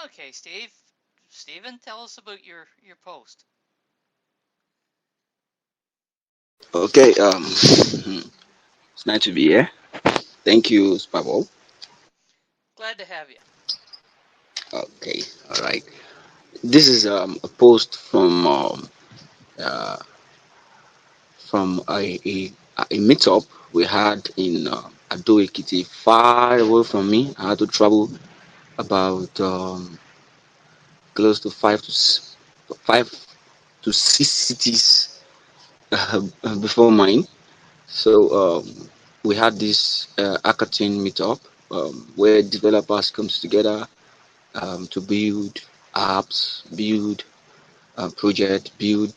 Okay, Steven, tell us about your post. Okay, it's nice to be here. Thank you, Spabo. Glad to have you. Okay, all right. This is a post uh, from a meetup we had in Ado Ekiti, far away from me. I had to travel about close to 5 to 6 cities before mine. So we had this hackathon meetup where developers comes together to build apps, build project, build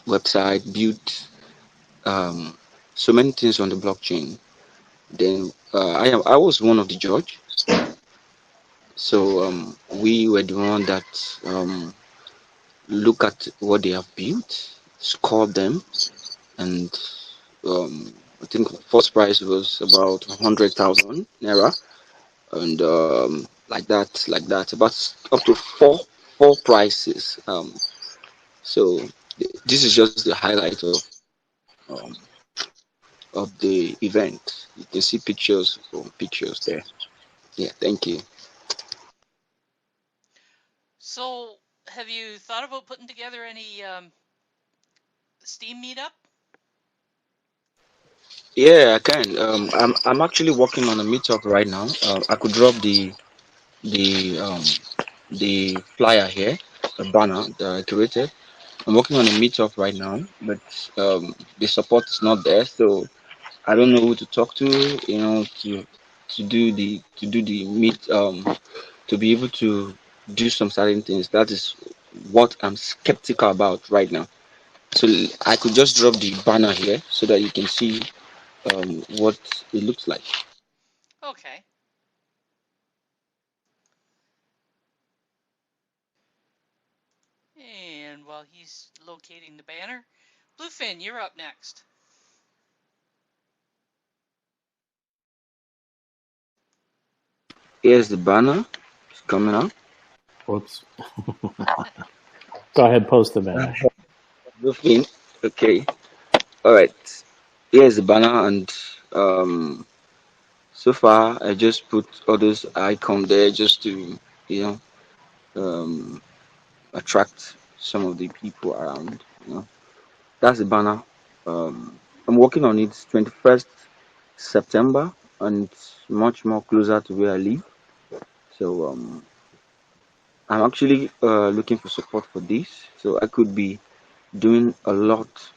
website, build um, so many things on the blockchain. Then I was one of the judge. So we were the one that look at what they have built, score them, and I think first prize was about 100,000 naira, and like that, about up to four prizes. So this is just the highlight um, of the event. You can see pictures there. Yeah, thank you. So, have you thought about putting together any Steam meetup? Yeah, I can. I'm actually working on a meetup right now. I could drop the um the flyer here, a banner that I created. I'm working on a meetup right now, but the support is not there, so I don't know who to talk to. To do the meet to be able to do some certain things. That is what I'm skeptical about right now. So I could just drop the banner here so that you can see what it looks like. Okay. And while he's locating the banner, Bluefin, you're up next. Here's the banner. It's coming up. Whoops. Go ahead, post the banner. Looking. Okay. All right. Here's the banner, and so far I just put all those icons there just to you know um, attract some of the people around. You know, that's the banner. I'm working on it. 21st September, and it's much more closer to where I live. So I'm actually looking for support for this. So I could be doing a lot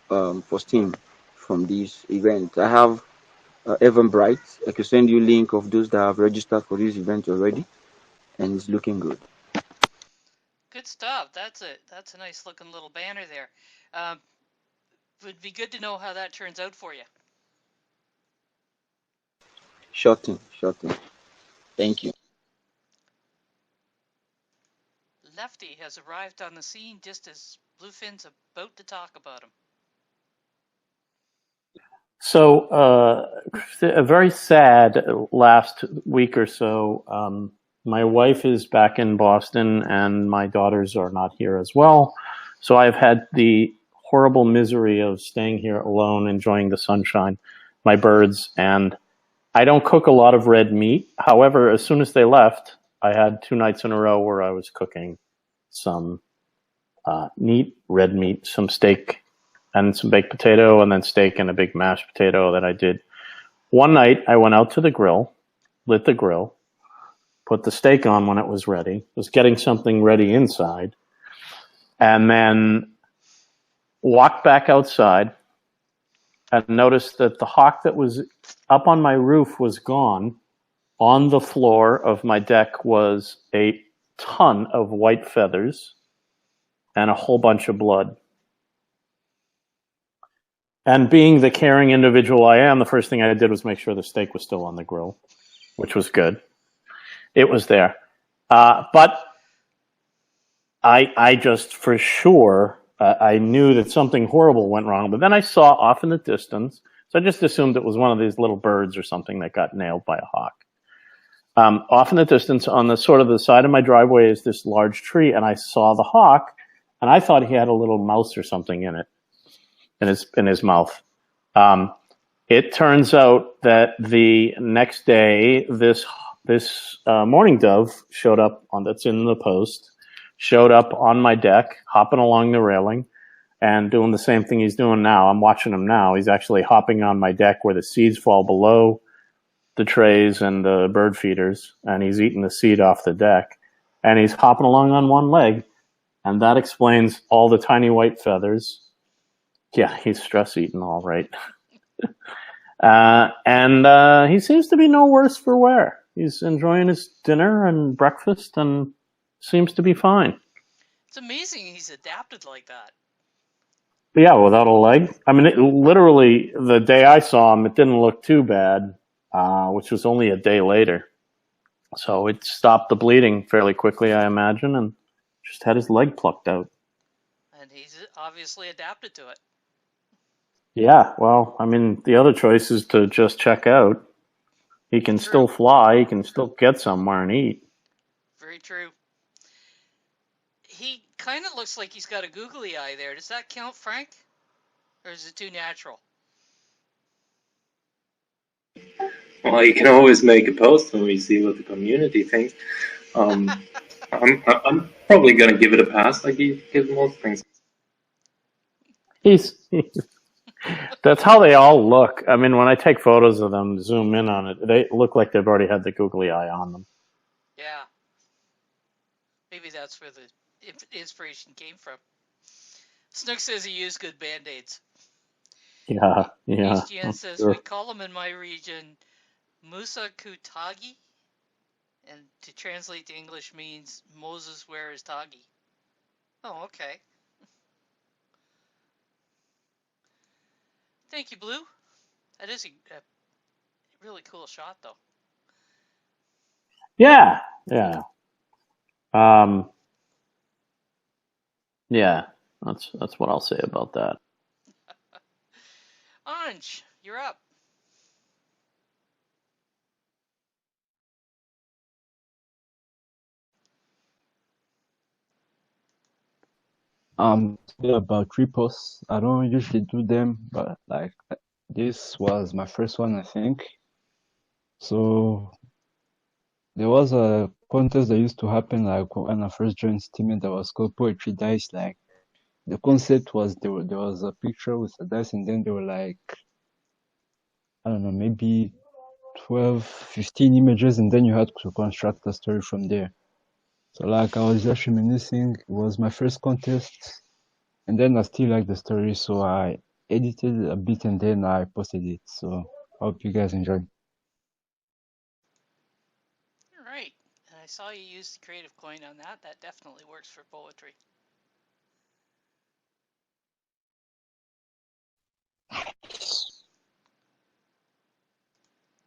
for Steam from this event. I have Eventbrite. I could send you link of those that have registered for this event already, and it's looking good. Good stuff. That's a nice looking little banner there. Would be good to know how that turns out for you. Sure thing, sure thing. Thank you. Lefty has arrived on the scene just as Bluefin's about to talk about him. So, a very sad last week or so. My wife is back in Boston, and my daughters are not here as well. So I've had the horrible misery of staying here alone, enjoying the sunshine, my birds, and I don't cook a lot of red meat. However, as soon as they left, I had 2 nights in a row where I was cooking some red meat, some steak, and some baked potato, and then steak and a big mashed potato that I did. One night, I went out to the grill, lit the grill, put the steak on when it was ready, was getting something ready inside, and then walked back outside and noticed that the hawk that was up on my roof was gone. On the floor of my deck was a ton of white feathers and a whole bunch of blood. And being the caring individual I am, the first thing I did was make sure the steak was still on the grill, which was good. It was there. But I just for sure, I knew that something horrible went wrong. But then I saw off in the distance, so I just assumed it was one of these little birds or something that got nailed by a hawk. Off in the distance, on the sort of the side of my driveway, is this large tree, and I saw the hawk, and I thought he had a little mouse or something in it, in his mouth. It turns out that the next day, this mourning dove showed up that's in the post, showed up on my deck, hopping along the railing, and doing the same thing he's doing now. I'm watching him now. He's actually hopping on my deck where the seeds fall below the trays and the bird feeders, and he's eating the seed off the deck, and he's hopping along on one leg, and that explains all the tiny white feathers. Yeah, he's stress eating, all right. And he seems to be no worse for wear. He's enjoying his dinner and breakfast and seems to be fine. It's amazing he's adapted like that. Yeah, without a leg. I mean, literally, the day I saw him, it didn't look too bad, which was only a day later. So it stopped the bleeding fairly quickly, I imagine, and just had his leg plucked out. And he's obviously adapted to it. Yeah, well, I mean, the other choice is to just check out. He can still fly, he can still get somewhere and eat. Very true. He kind of looks like he's got a googly eye there. Does that count, Frank? Or is it too natural? Well, you can always make a post when we see what the community thinks. I'm probably going to give it a pass like you give most things. That's how they all look. I mean, when I take photos of them, zoom in on it, they look like they've already had the googly eye on them. Yeah. Maybe that's where the inspiration came from. Snook says he used good Band-Aids. Yeah. HGN says, sure. We call them in my region Musa Kutagi, and to translate to English means Moses wear his tagi. Oh, okay. Thank you, Blue. That is a really cool shot, though. Yeah. Yeah, that's what I'll say about that. Anj, you're up. About reposts. I don't usually do them, but like this was my first one, I think. So there was a contest that used to happen like when I first joined Steam that was called Poetry Dice. Like the concept was there was a picture with a dice, and then there were like, I don't know, maybe 12, 15 images, and then you had to construct a story from there. So like I was just reminiscing. It was my first contest, and then I still like the story, so I edited a bit and then I posted it. So I hope you guys enjoy. All right. And I saw you use the creative coin on that. That definitely works for poetry.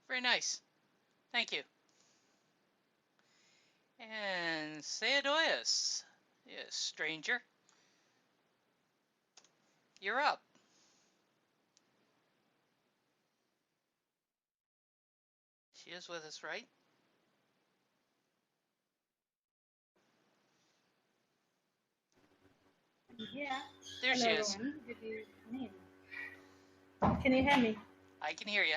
Very nice. Thank you. And Theodoius. Yes, stranger. You're up. She is with us, right? Yeah. There Hello, she is. everyone. Good evening. Can you hear me? I can hear you.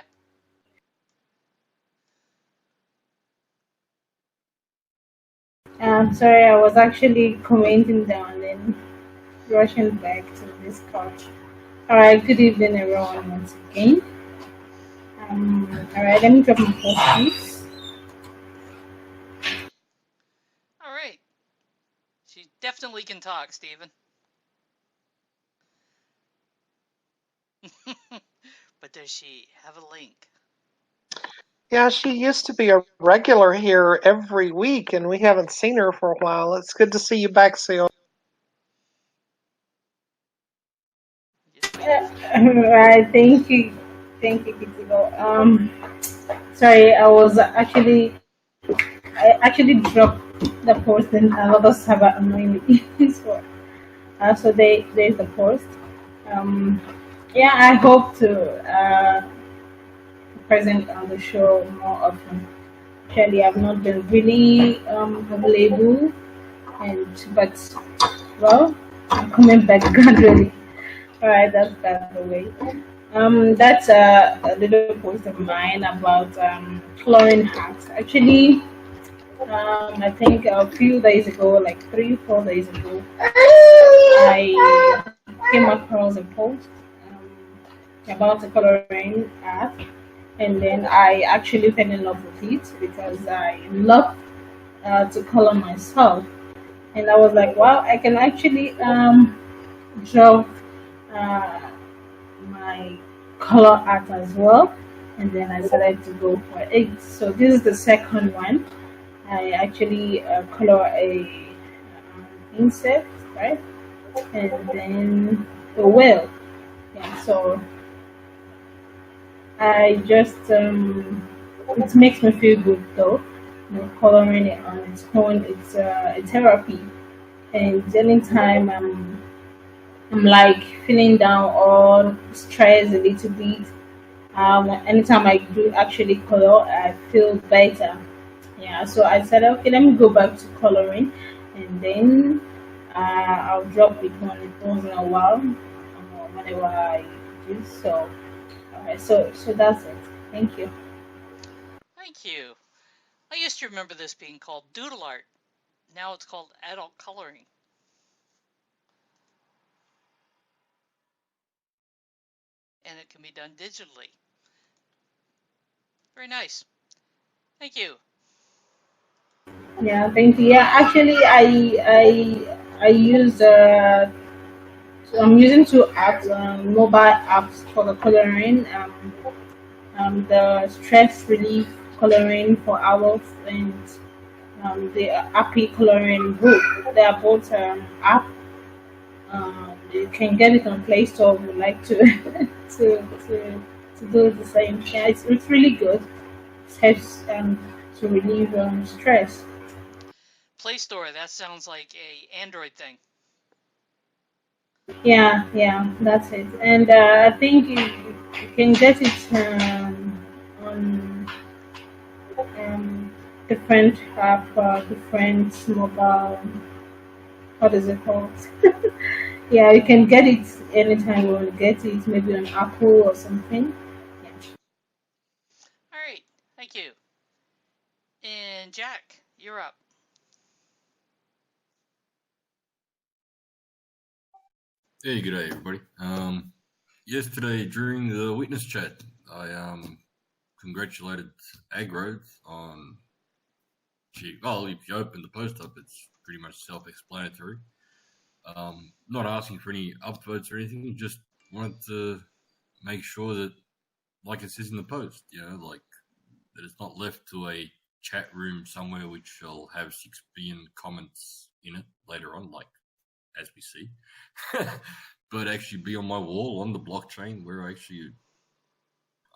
I'm sorry, I was actually commenting down and rushing back to this couch. All right, good evening, everyone, once again. All right, let me drop my post, please. All right. She definitely can talk, Stephen. But does she have a link? Yeah, she used to be a regular here every week, and we haven't seen her for a while. It's good to see you back, Seal. All right, thank you, Kitigo. Sorry, I actually dropped the post and another server annoying me. So there's the post. Yeah, I hope to be present on the show more often. Actually, I've not been really available, but well, I'm coming back gradually. All right, that's the way. That's a little post of mine about coloring hats. Actually, I think a few days ago, like 3-4 days ago, I came across a post about a coloring art, and then I actually fell in love with it because I love to color myself, and I was like, wow, I can actually draw uh, my color art as well, and then I decided to go for it. So this is the second one. I actually color a insect, right, and then a whale. Yeah, so I just it makes me feel good though. Coloring it on its own, it's a therapy, and anytime I'm like feeling down or stressed a little bit. Anytime I do actually color, I feel better. Yeah, so I said, okay, let me go back to coloring, and then I'll drop it once in a while, whenever I do. So, alright, so that's it. Thank you. Thank you. I used to remember this being called doodle art. Now it's called adult coloring. And it can be done digitally. Very nice. Thank you. Yeah, thank you. Yeah, actually, I use I'm using two apps, mobile apps for the coloring. The stress relief coloring for owls and the happy coloring book. They are both app. You can get it on Play Store if you like to to do the same. Yeah, it's really good. It helps to relieve stress. Play Store, that sounds like a Android thing. Yeah, that's it. And I think you can get it on different app, different mobile. What is it called? Yeah, you can get it anytime you want to get it, maybe on Apple or something. Yeah. All right. Thank you. And Jack, you're up. Hey, good day, everybody. Yesterday during the witness chat, I congratulated Agro on. Well, if you open the post up, it's pretty much self-explanatory. Not asking for any upvotes or anything. Just wanted to make sure that, like it says in the post, like that it's not left to a chat room somewhere which shall have 6 billion comments in it later on, like as we see, but actually be on my wall on the blockchain where I actually,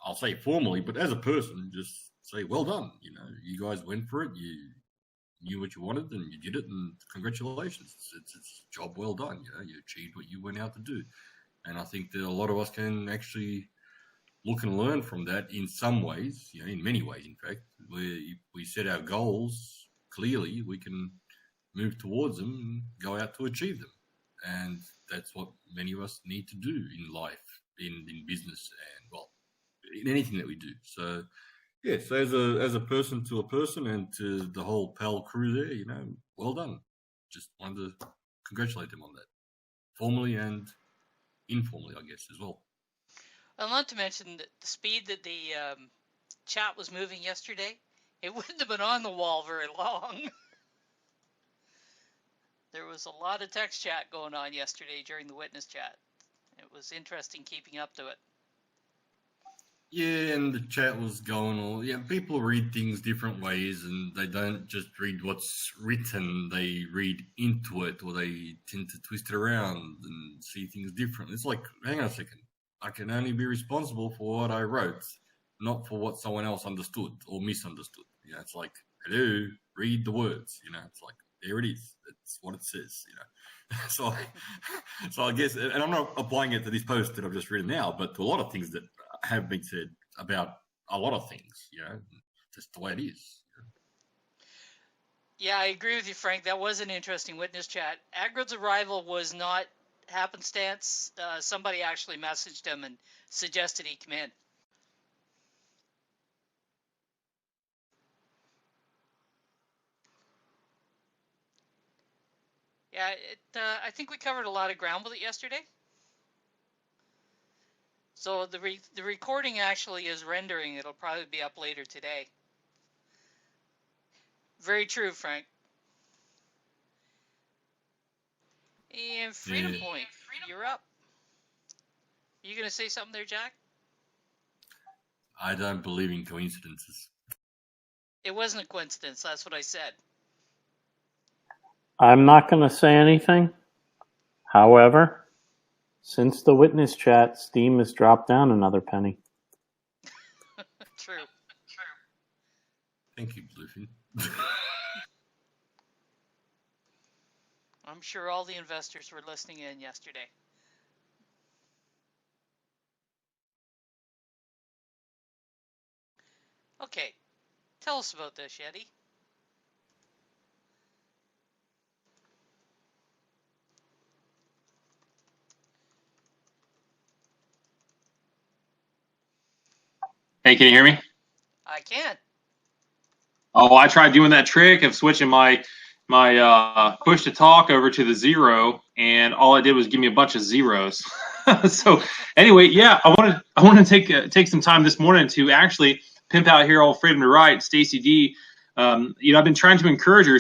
I'll say formally, but as a person, just say, well done. You guys went for it. You knew what you wanted and you did it, and congratulations. It's a job well done. You achieved what you went out to do. And I think that a lot of us can actually look and learn from that in some ways, in many ways, in fact, where if we set our goals clearly, we can move towards them and go out to achieve them. And that's what many of us need to do in life, in business, and, well, in anything that we do. So, yes, as a person to a person and to the whole PAL crew there, well done. Just wanted to congratulate them on that, formally and informally, I guess, as well. I want to mention that the speed that the chat was moving yesterday, it wouldn't have been on the wall very long. There was a lot of text chat going on yesterday during the witness chat. It was interesting keeping up to it. Yeah, and the chat was going all. Yeah, people read things different ways, and they don't just read what's written. They read into it, or they tend to twist it around and see things differently. It's like, hang on a second. I can only be responsible for what I wrote, not for what someone else understood or misunderstood. It's like, hello, read the words. It's like, there it is. That's what it says. So I guess, and I'm not applying it to this post that I've just written now, but to a lot of things that have been said about a lot of things. Just the way it is. Yeah, I agree with you, Frank. That was an interesting witness chat. Agrod's arrival was not happenstance. Somebody actually messaged him and suggested he come in. Yeah, I think we covered a lot of ground with it yesterday. So the recording actually is rendering. It'll probably be up later today. Very true, Frank. And Freedom Point, you're up. You gonna say something there, Jack? I don't believe in coincidences. It wasn't a coincidence. That's what I said. I'm not going to say anything. However, since the witness chat, Steam has dropped down another penny. True. Thank you, Bluefin. I'm sure all the investors were listening in yesterday. Okay, tell us about this, Yeti. Hey, can you hear me? I can. Oh, I tried doing that trick of switching my push to talk over to the 0, and all it did was give me a bunch of zeros. So anyway, yeah, I want to take some time this morning to actually pimp out here old Freedom to Write, Stacy D. I've been trying to encourage her.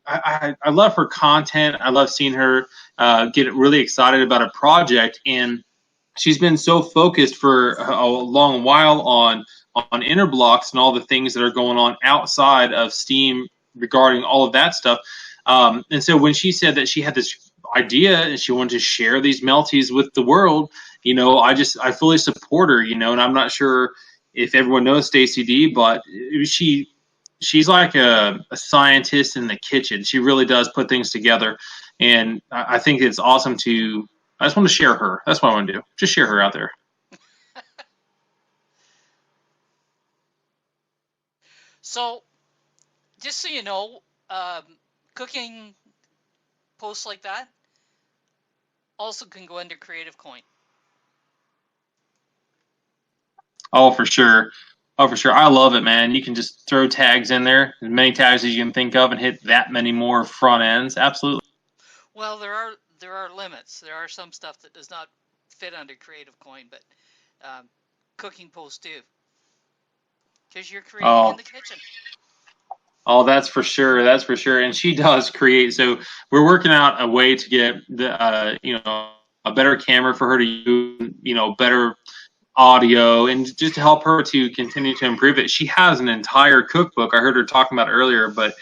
I love her content. I love seeing her get really excited about a project, and she's been so focused for a long while on Interblocks and all the things that are going on outside of Steam regarding all of that stuff. And so when she said that she had this idea and she wanted to share these melties with the world, I fully support her, and I'm not sure if everyone knows Stacy D, but she's like a scientist in the kitchen. She really does put things together. And I think it's awesome I just want to share her. That's what I want to do. Just share her out there. So, just so you know, cooking posts like that also can go under Creative Coin. Oh, for sure. Oh, for sure. I love it, man. You can just throw tags in there, as many tags as you can think of, and hit that many more front ends. Absolutely. Well, there are limits. There are some stuff that does not fit under Creative Coin, but cooking posts do, because you're creating in the kitchen. Oh, that's for sure. That's for sure. And she does create. So we're working out a way to get the a better camera for her to use, better audio, and just to help her to continue to improve it. She has an entire cookbook. I heard her talking about earlier, but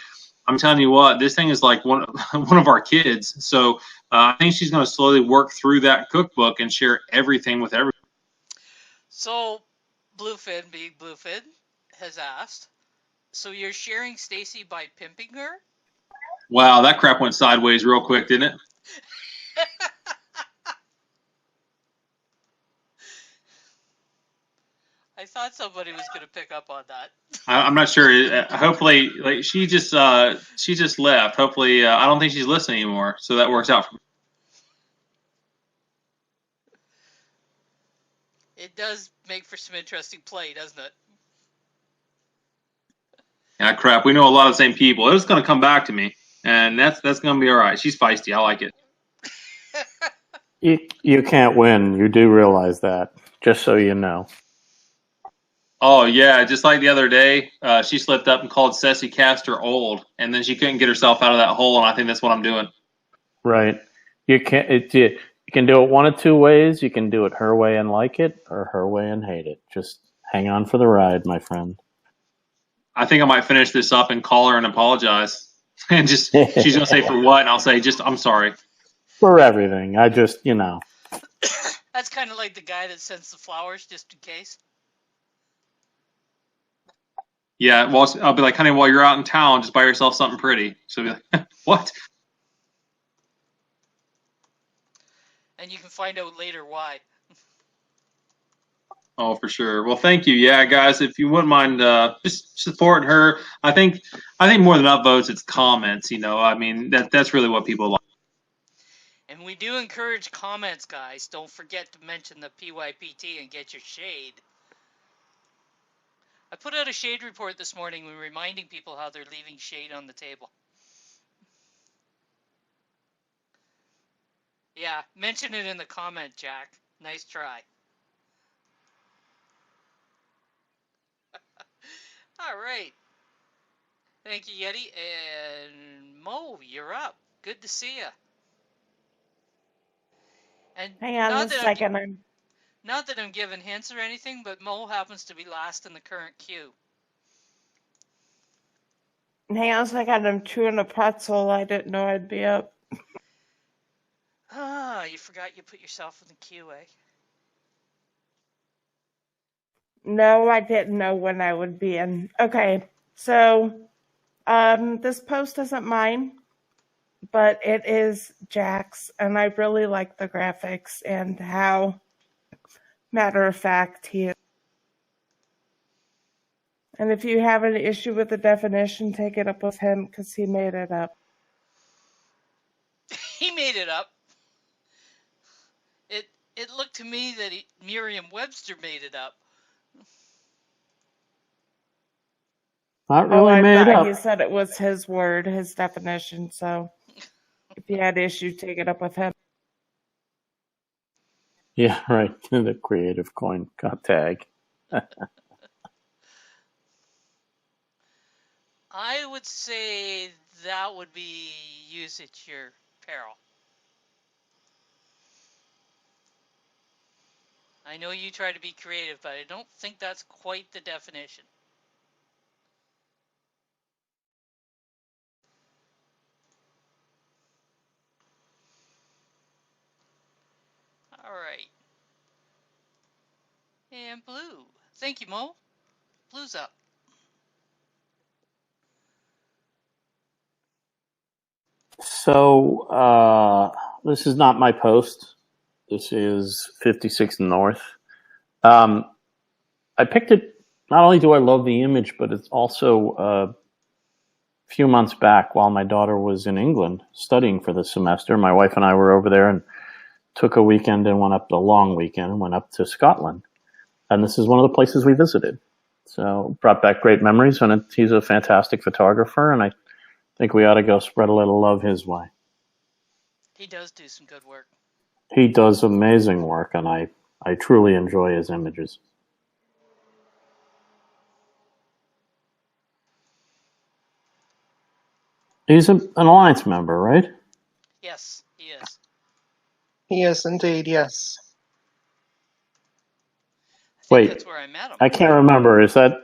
I'm telling you what, this thing is like one of our kids. So I think she's going to slowly work through that cookbook and share everything with everyone. So Bluefin, Big Bluefin, has asked, so you're sharing Stacy by pimping her? Wow, that crap went sideways real quick, didn't it? I thought somebody was going to pick up on that. I'm not sure. Hopefully, like she just left. Hopefully, I don't think she's listening anymore, so that works out for me. It does make for some interesting play, doesn't it? Yeah, crap. We know a lot of the same people. It's going to come back to me, and that's going to be all right. She's feisty. I like it. You can't win. You do realize that, just so you know. Oh, yeah. Just like the other day, she slipped up and called Ceci Castor old, and then she couldn't get herself out of that hole, and I think that's what I'm doing. Right. You can't. You can do it one of two ways. You can do it her way and like it, or her way and hate it. Just hang on for the ride, my friend. I think I might finish this up and call her and apologize. And just, she's going to say for what? And I'll say, I'm sorry. For everything. I just, That's kind of like the guy that sends the flowers just in case. Yeah, well, I'll be like, honey, while you're out in town, just buy yourself something pretty. She'll be like, what? And you can find out later why. Oh, for sure. Well, thank you. Yeah, guys, if you wouldn't mind just supporting her, I think more than upvotes, it's comments. I mean, that's really what people like. And we do encourage comments, guys. Don't forget to mention the PYPT and get your shade. I put out a shade report this morning reminding people how they're leaving shade on the table. Yeah, mention it in the comment, Jack. Nice try. All right. Thank you, Yeti. And Mo, you're up. Good to see you. And hang on a second. Not that I'm giving hints or anything, but Mo happens to be last in the current queue. Hang on a second. I'm chewing a pretzel. I didn't know I'd be up. Ah, you forgot you put yourself in the queue, eh? No, I didn't know when I would be in. Okay, so this post isn't mine, but it is Jack's, and I really like the graphics and how matter of fact he is. And if you have an issue with the definition, take it up with him because he made it up. He made it up. It looked to me that Merriam-Webster made it up. Not really made up. He said it was his word, his definition. So if you had issue, take it up with him. Yeah, right. The Creative Coin tag. I would say that would be use at your peril. I know you try to be creative, but I don't think that's quite the definition. All right. And Blue. Thank you, Mo. Blue's up. So, this is not my post. This is 56 North. I picked it, not only do I love the image, but it's also a few months back while my daughter was in England studying for the semester. My wife and I were over there and took a weekend and went up, a long weekend, and went up to Scotland. And this is one of the places we visited. So brought back great memories, and he's a fantastic photographer, and I think we ought to go spread a little love his way. He does do some good work. He does amazing work, and I truly enjoy his images. He's an Alliance member, right? Yes, he is. He is indeed, yes. Wait, That's where I met him. I can't remember. Is that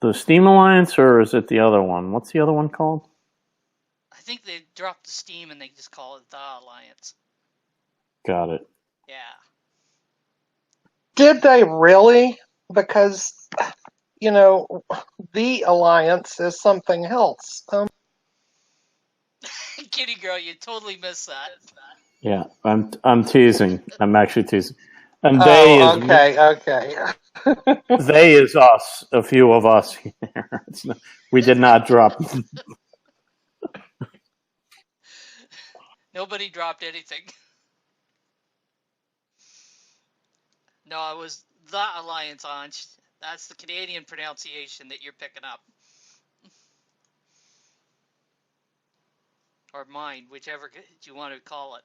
the Steam Alliance, or is it the other one? What's the other one called? I think they dropped the Steam and they just call it the Alliance. Got it. Yeah. Did they really? Because, you know, the Alliance is something else. Kitty girl, you totally missed that. Yeah, I'm teasing. I'm actually teasing. And they is okay. they is us. A few of us here. We did not drop. Nobody dropped anything. No, it was the Alliance Ange. That's the Canadian pronunciation that you're picking up. Or mine, whichever you want to call it.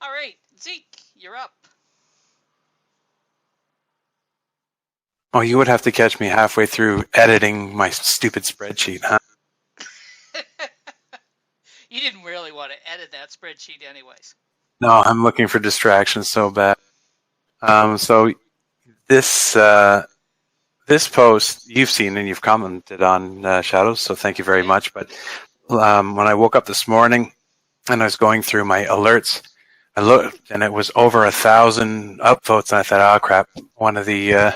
All right, Zeke, you're up. Oh, you would have to catch me halfway through editing my stupid spreadsheet, huh? You didn't really want to edit that spreadsheet anyways. No, I'm looking for distractions so bad. So this post you've seen and you've commented on, Shadows, so thank you very much. But when I woke up this morning and I was going through my alerts, I looked and it was over 1,000 upvotes, and I thought, oh crap, one of the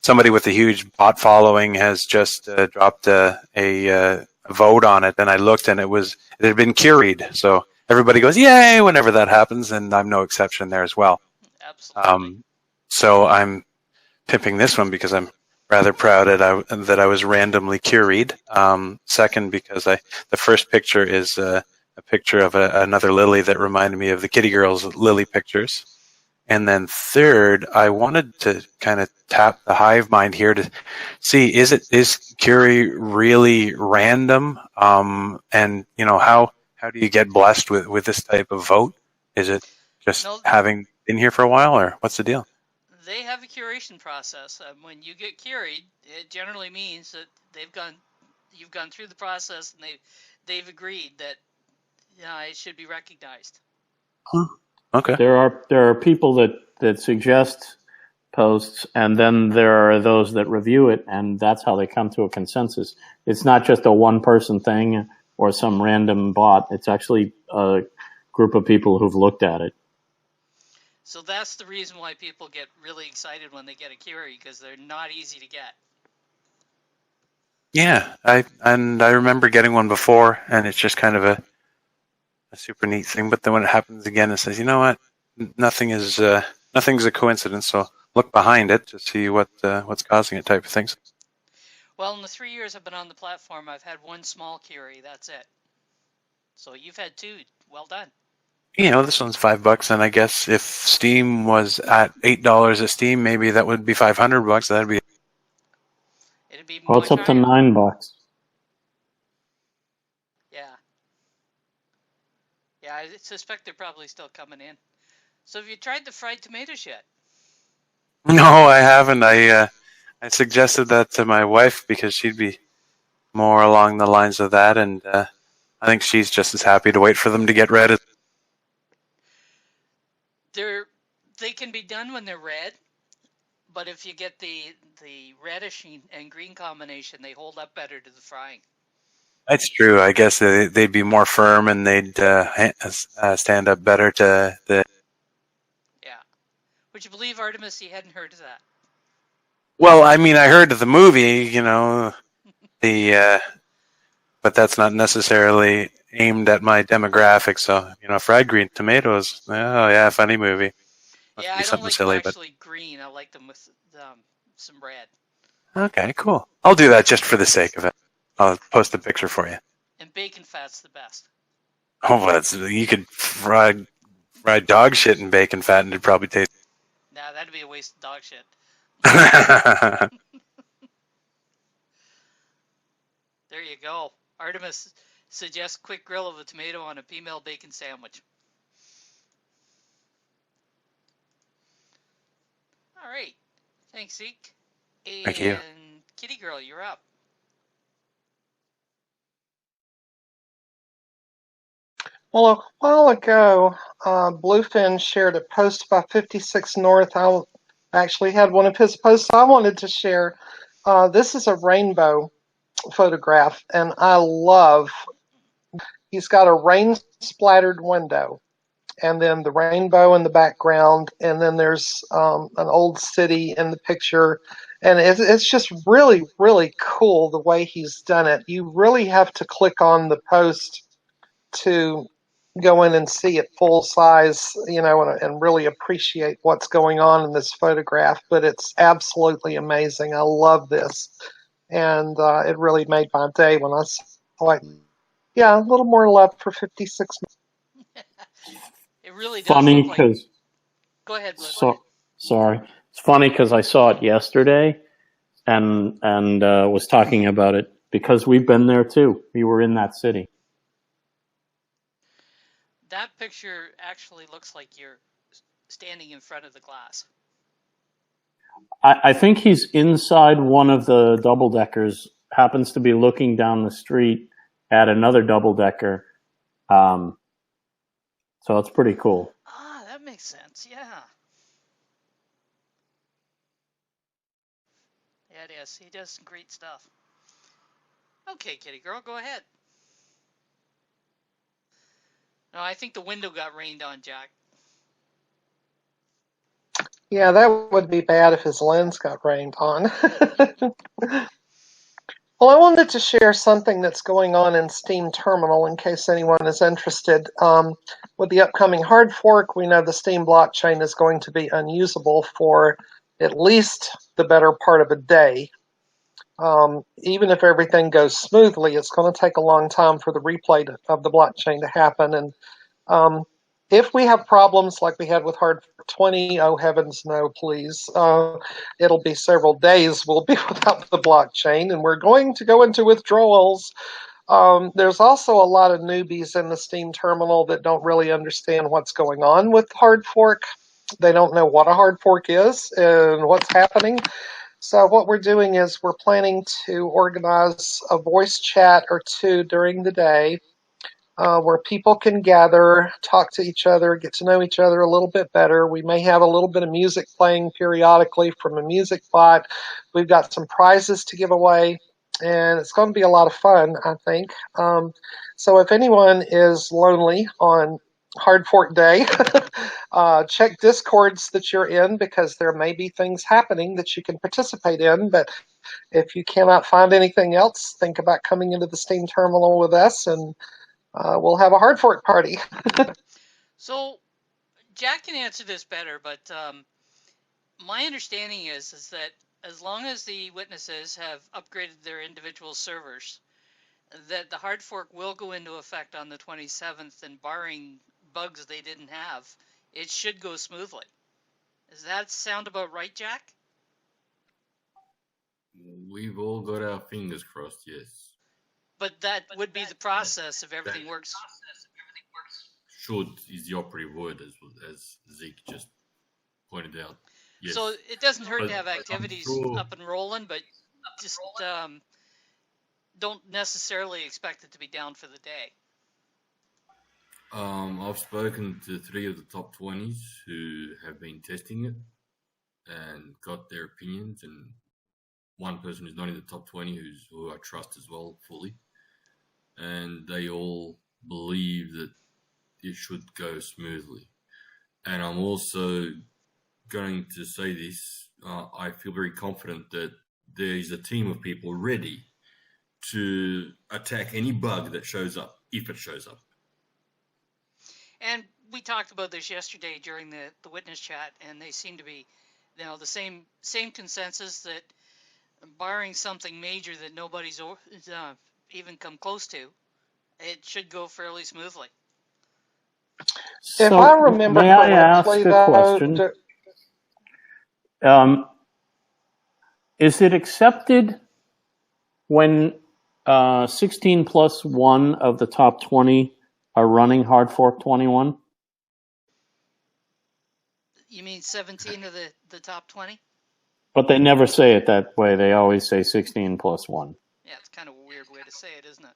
somebody with a huge bot following has just dropped a vote on it. And I looked and it had been curried. So everybody goes, yay, whenever that happens, and I'm no exception there as well. Absolutely. So I'm pimping this one because I'm rather proud that I was randomly curried. Second, because the first picture is a picture of another lily that reminded me of the Kitty Girls lily pictures. And then third, I wanted to kind of tap the hive mind here to see, is Curie really random? And you know, how do you get blessed with this type of vote? Is it just having been here for a while, or what's the deal? They have a curation process. When you get curried, it generally means that you've gone through the process, and they've agreed that it should be recognized. Huh. Okay. There are people that suggest posts, and then there are those that review it, and that's how they come to a consensus. It's not just a one-person thing or some random bot. It's actually a group of people who've looked at it. So that's the reason why people get really excited when they get a Curie, because they're not easy to get. Yeah, I remember getting one before, and it's just kind of a super neat thing. But then when it happens again, it says, you know what, nothing's a coincidence. So look behind it to see what's causing it, type of things. Well, in the 3 years I've been on the platform, I've had one small Curie. That's it. So you've had two. Well done. You know, this one's $5, and I guess if Steam was at $8 a Steam, maybe that would be $500. That'd be. It'd be. Well, it's up to $9. Yeah. Yeah, I suspect they're probably still coming in. So have you tried the fried tomatoes yet? No, I haven't. I suggested that to my wife because she'd be more along the lines of that, and I think she's just as happy to wait for them to get ready. They can be done when they're red, but if you get the reddish and green combination, they hold up better to the frying. That's true. I guess they'd be more firm, and they'd stand up better to the. Yeah. Would you believe, Artemis, you hadn't heard of that? Well, I mean, I heard of the movie, you know, but that's not necessarily aimed at my demographic. So, you know, fried green tomatoes. Oh yeah, funny movie. Must yeah, be I don't like silly, them actually green. I like them with some red. Okay, cool. I'll do that just for the sake of it. I'll post a picture for you. And bacon fat's the best. Oh, you could fry dog shit in bacon fat, and it'd probably taste. Nah, that'd be a waste of dog shit. There you go. Artemis suggests quick grill of a tomato on a female bacon sandwich. All right. Thanks, Zeke. Thank you. And Kitty Girl, you're up. Well, a while ago, Bluefin shared a post about 56 North. I actually had one of his posts I wanted to share. This is a rainbow photograph, and I love. He's got a rain-splattered window, and then the rainbow in the background, and then there's an old city in the picture, and it's just really, really cool the way he's done it. You really have to click on the post to go in and see it full size, and really appreciate what's going on in this photograph. But it's absolutely amazing. I love this, and it really made my day when I saw it. Yeah, a little more love for 56. It really does Funny look like. because. Go ahead, Blue. Sorry, it's funny because I saw it yesterday, and was talking about it because we've been there too. We were in that city. That picture actually looks like you're standing in front of the glass. I think he's inside one of the double deckers. Happens to be looking down the street at another double decker. So it's pretty cool. Ah, that makes sense. Yeah. Yeah, it is. He does some great stuff. Okay, Kitty Girl, go ahead. No, I think the window got rained on, Jack. Yeah, that would be bad if his lens got rained on. Well, I wanted to share something that's going on in Steam Terminal in case anyone is interested. With the upcoming hard fork, we know the Steam blockchain is going to be unusable for at least the better part of a day. Even if everything goes smoothly, it's going to take a long time for the replay of the blockchain to happen. And if we have problems like we had with hard fork 20, oh heavens no, please. It'll be several days we'll be without the blockchain, and we're going to go into withdrawals. There's also a lot of newbies in the Steam terminal that don't really understand what's going on with hard fork. They don't know what a hard fork is and what's happening. So what we're doing is we're planning to organize a voice chat or two during the day where people can gather, talk to each other, get to know each other a little bit better. We may have a little bit of music playing periodically from a music bot. We've got some prizes to give away, and it's going to be a lot of fun, I think. So if anyone is lonely on Hard Fork Day, check Discords that you're in, because there may be things happening that you can participate in. But if you cannot find anything else, think about coming into the Steam terminal with us, and we'll have a hard fork party. So, Jack can answer this better, but my understanding is that as long as the witnesses have upgraded their individual servers, that the hard fork will go into effect on the 27th, and barring bugs they didn't have, it should go smoothly. Does that sound about right, Jack? We've all got our fingers crossed, yes. But that would be the process if everything works. Should is the operative word, as Zeke just pointed out. Yes. So it doesn't hurt But to have activities up and rolling, but just don't necessarily expect it to be down for the day. I've spoken to 3 of the top 20s who have been testing it and got their opinions, and one person who's not in the top 20 who I trust as well fully, and they all believe that it should go smoothly. And I'm also going to say this, I feel very confident that there is a team of people ready to attack any bug that shows up, if it shows up. And we talked about this yesterday during the witness chat, and they seem to be, the same consensus that, barring something major that nobody's even come close to, it should go fairly smoothly. If I remember may I ask correctly, a question? Is it accepted when 16 plus 1 of the top 20 are running Hard Fork 21. You mean 17 of the top 20? But they never say it that way. They always say 16 plus 1. Yeah, it's kind of a weird way to say it, isn't it?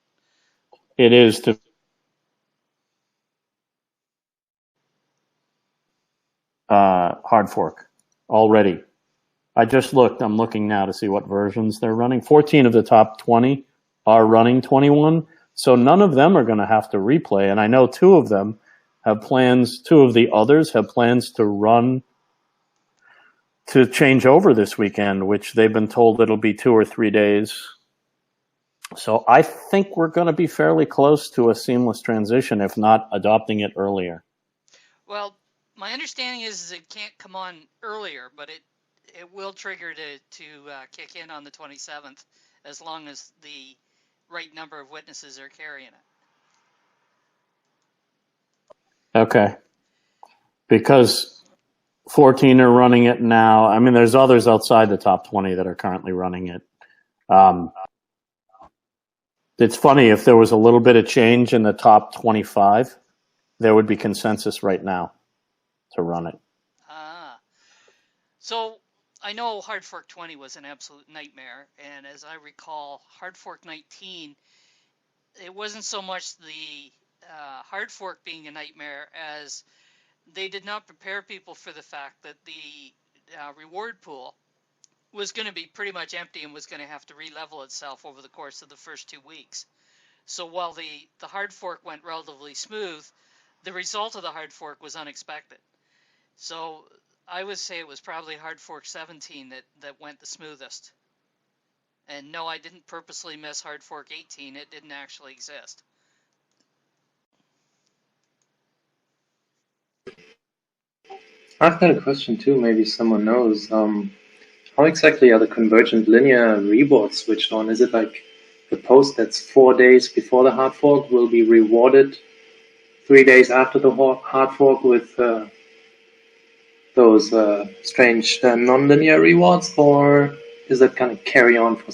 It is to Hard Fork already. I just looked. I'm looking now to see what versions they're running. 14 of the top 20 are running 21. So none of them are going to have to replay. And I know two of them have plans. Two of the others have plans to change over this weekend, which they've been told it'll be 2 or 3 days. So I think we're going to be fairly close to a seamless transition, if not adopting it earlier. Well, my understanding is it can't come on earlier, but it will trigger to kick in on the 27th as long as the right number of witnesses are carrying it. Okay. Because 14 are running it now. I mean, there's others outside the top 20 that are currently running it. It's funny, if there was a little bit of change in the top 25, there would be consensus right now to run it. So I know Hard Fork 20 was an absolute nightmare, and as I recall, Hard Fork 19, it wasn't so much the Hard Fork being a nightmare as they did not prepare people for the fact that the reward pool was going to be pretty much empty and was going to have to re-level itself over the course of the first 2 weeks. So while the Hard Fork went relatively smooth, the result of the Hard Fork was unexpected. So I would say it was probably Hard Fork 17 that went the smoothest. And no, I didn't purposely miss Hard Fork 18. It didn't actually exist. I've got a question too, maybe someone knows. How exactly are the convergent linear rewards switched on? Is it like the post that's 4 days before the hard fork will be rewarded 3 days after the hard fork with those strange non-linear rewards, or is that kind of carry on for?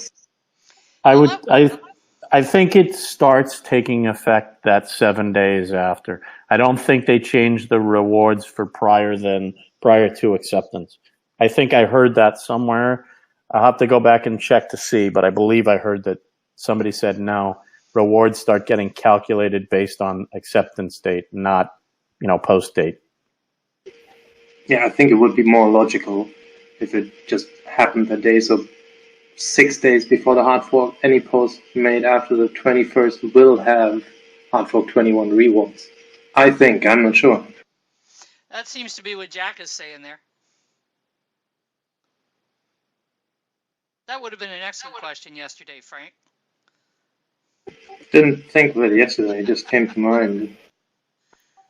I think it starts taking effect that 7 days after. I don't think they changed the rewards for prior to acceptance. I think I heard that somewhere. I'll have to go back and check to see, but I believe I heard that somebody said no, rewards start getting calculated based on acceptance date, not, post date. Yeah, I think it would be more logical if it just happened that day. So 6 days before the hard fork, any post made after the 21st will have hard fork 21 rewards. I think, I'm not sure. That seems to be what Jack is saying there. That would have been an excellent question yesterday, Frank. Didn't think of it yesterday, it just came to mind.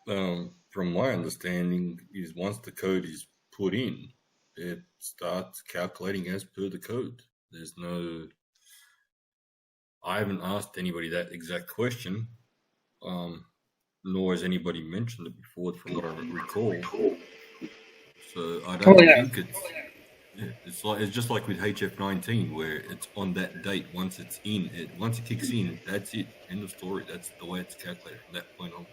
From my understanding, is once the code is put in, it starts calculating as per the code. There's no... I haven't asked anybody that exact question, nor has anybody mentioned it before from what I recall. So I don't think it's... Yeah, it's just like with HF19, where it's on that date. Once it's in, once it kicks in, that's it. End of story. That's the way it's calculated from that point onwards.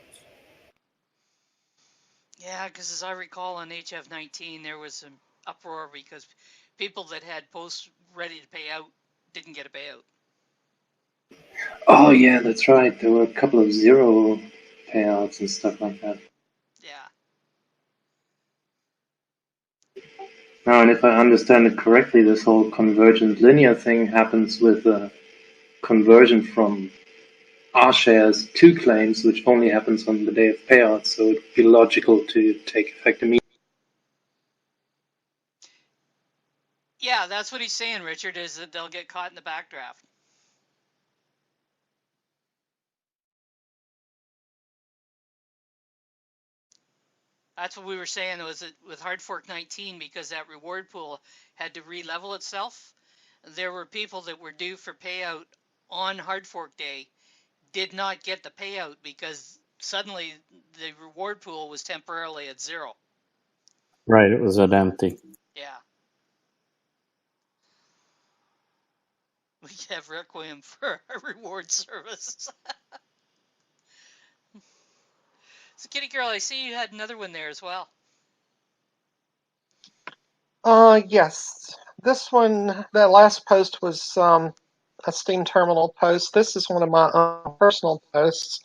Yeah, because as I recall on HF19, there was some uproar because people that had posts ready to pay out didn't get a payout. Oh yeah, that's right. There were a couple of zero payouts and stuff like that. Yeah. Now, and if I understand it correctly, this whole convergent linear thing happens with a conversion from R shares to claims, which only happens on the day of payout, so it would be logical to take effect immediately. Yeah, that's what he's saying, Richard, is that they'll get caught in the backdraft. That's what we were saying, was that with Hard Fork 19, because that reward pool had to re-level itself, there were people that were due for payout on Hard Fork Day, did not get the payout because suddenly the reward pool was temporarily at 0. Right, it was at empty. Yeah. We can have Requiem for our reward service. So, Kitty Girl, I see you had another one there as well. Yes. This one, that last post was a Steam Terminal post. This is one of my personal posts.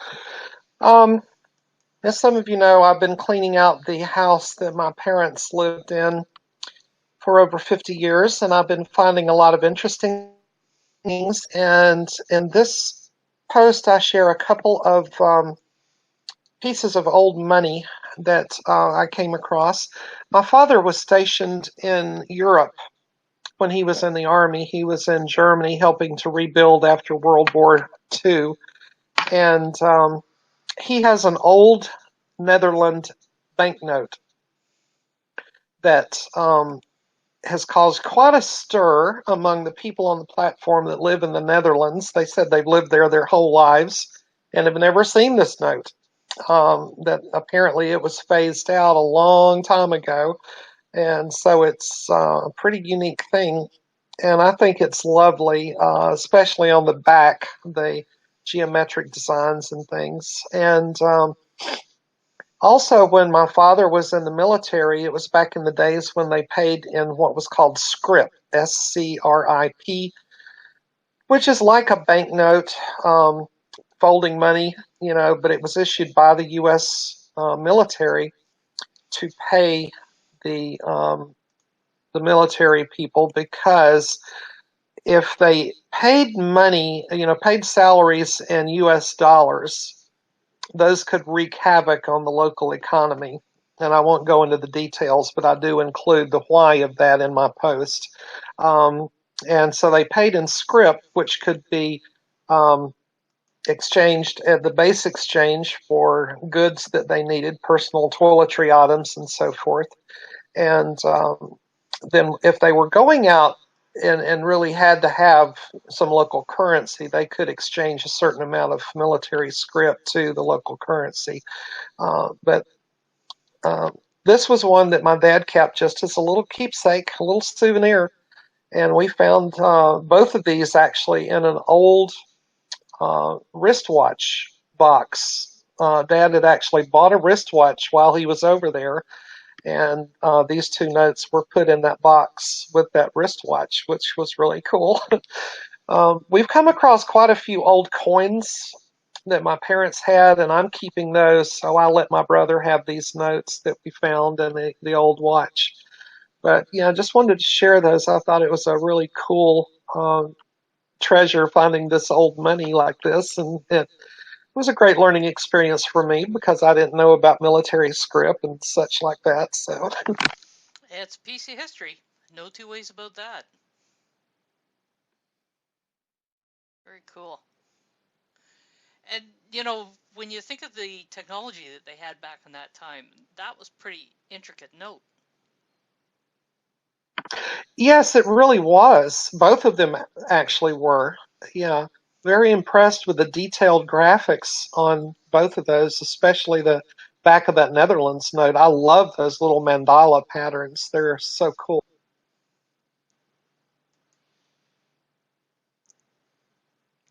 As some of you know, I've been cleaning out the house that my parents lived in for over 50 years, and I've been finding a lot of interesting things. And in this post, I share a couple of pieces of old money that I came across. My father was stationed in Europe when he was in the army. He was in Germany helping to rebuild after World War II. And he has an old Netherlands banknote that has caused quite a stir among the people on the platform that live in the Netherlands. They said they've lived there their whole lives and have never seen this note. That apparently it was phased out a long time ago. And so it's a pretty unique thing. And I think it's lovely, especially on the back, the geometric designs and things. And also, when my father was in the military, it was back in the days when they paid in what was called scrip, SCRIP, which is like a banknote, folding money, but it was issued by the U.S. Military to pay the military people, because if they paid money, paid salaries in U.S. dollars, those could wreak havoc on the local economy. And I won't go into the details, but I do include the why of that in my post. And so they paid in scrip, which could be exchanged at the base exchange for goods that they needed, personal toiletry items and so forth. And then if they were going out and really had to have some local currency, they could exchange a certain amount of military scrip to the local currency. But this was one that my dad kept just as a little keepsake, a little souvenir. And we found both of these actually in an old wristwatch box. Dad had actually bought a wristwatch while he was over there. And these two notes were put in that box with that wristwatch, which was really cool. We've come across quite a few old coins that my parents had, and I'm keeping those, so I let my brother have these notes that we found in the old watch. But yeah, I just wanted to share those. I thought it was a really cool treasure finding this old money like this, and it was a great learning experience for me because I didn't know about military scrip and such like that. So It's a piece of history. No two ways about that. Very cool. And, when you think of the technology that they had back in that time, that was pretty intricate note. yes, it really was. Both of them actually were. Yeah, very impressed with the detailed graphics on both of those, especially the back of that Netherlands note. I love those little mandala patterns. They're so cool.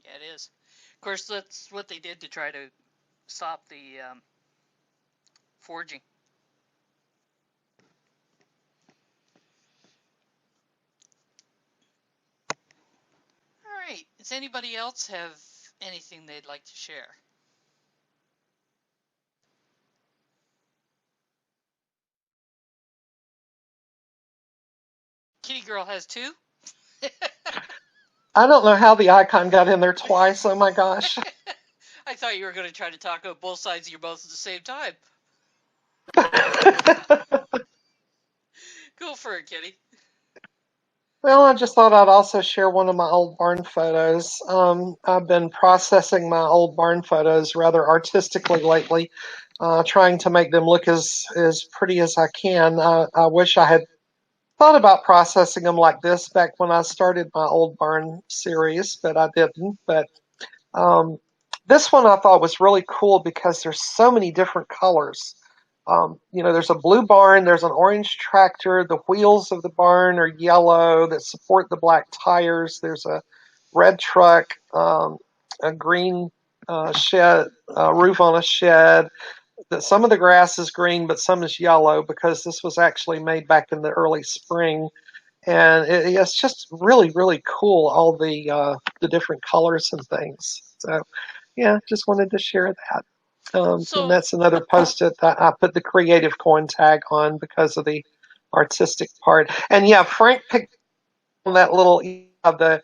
Yeah, it is. Of course, that's what they did to try to stop the forging. All right. Does anybody else have anything they'd like to share? Kitty Girl has two. I don't know how the icon got in there twice. Oh my gosh. I thought you were going to try to talk out both sides of your mouth at the same time. Go for it, Kitty. Well, I just thought I'd also share one of my old barn photos. I've been processing my old barn photos rather artistically lately, trying to make them look as pretty as I can. I wish I had thought about processing them like this back when I started my old barn series, but I didn't. But this one I thought was really cool because there's so many different colors. There's a blue barn, there's an orange tractor, the wheels of the barn are yellow that support the black tires. There's a red truck, a green shed, roof on a shed. Some of the grass is green, but some is yellow because this was actually made back in the early spring. And it's just really, really cool, all the different colors and things. So, yeah, just wanted to share that. And that's another post that I put the creative coin tag on because of the artistic part. And yeah, Frank picked on that little the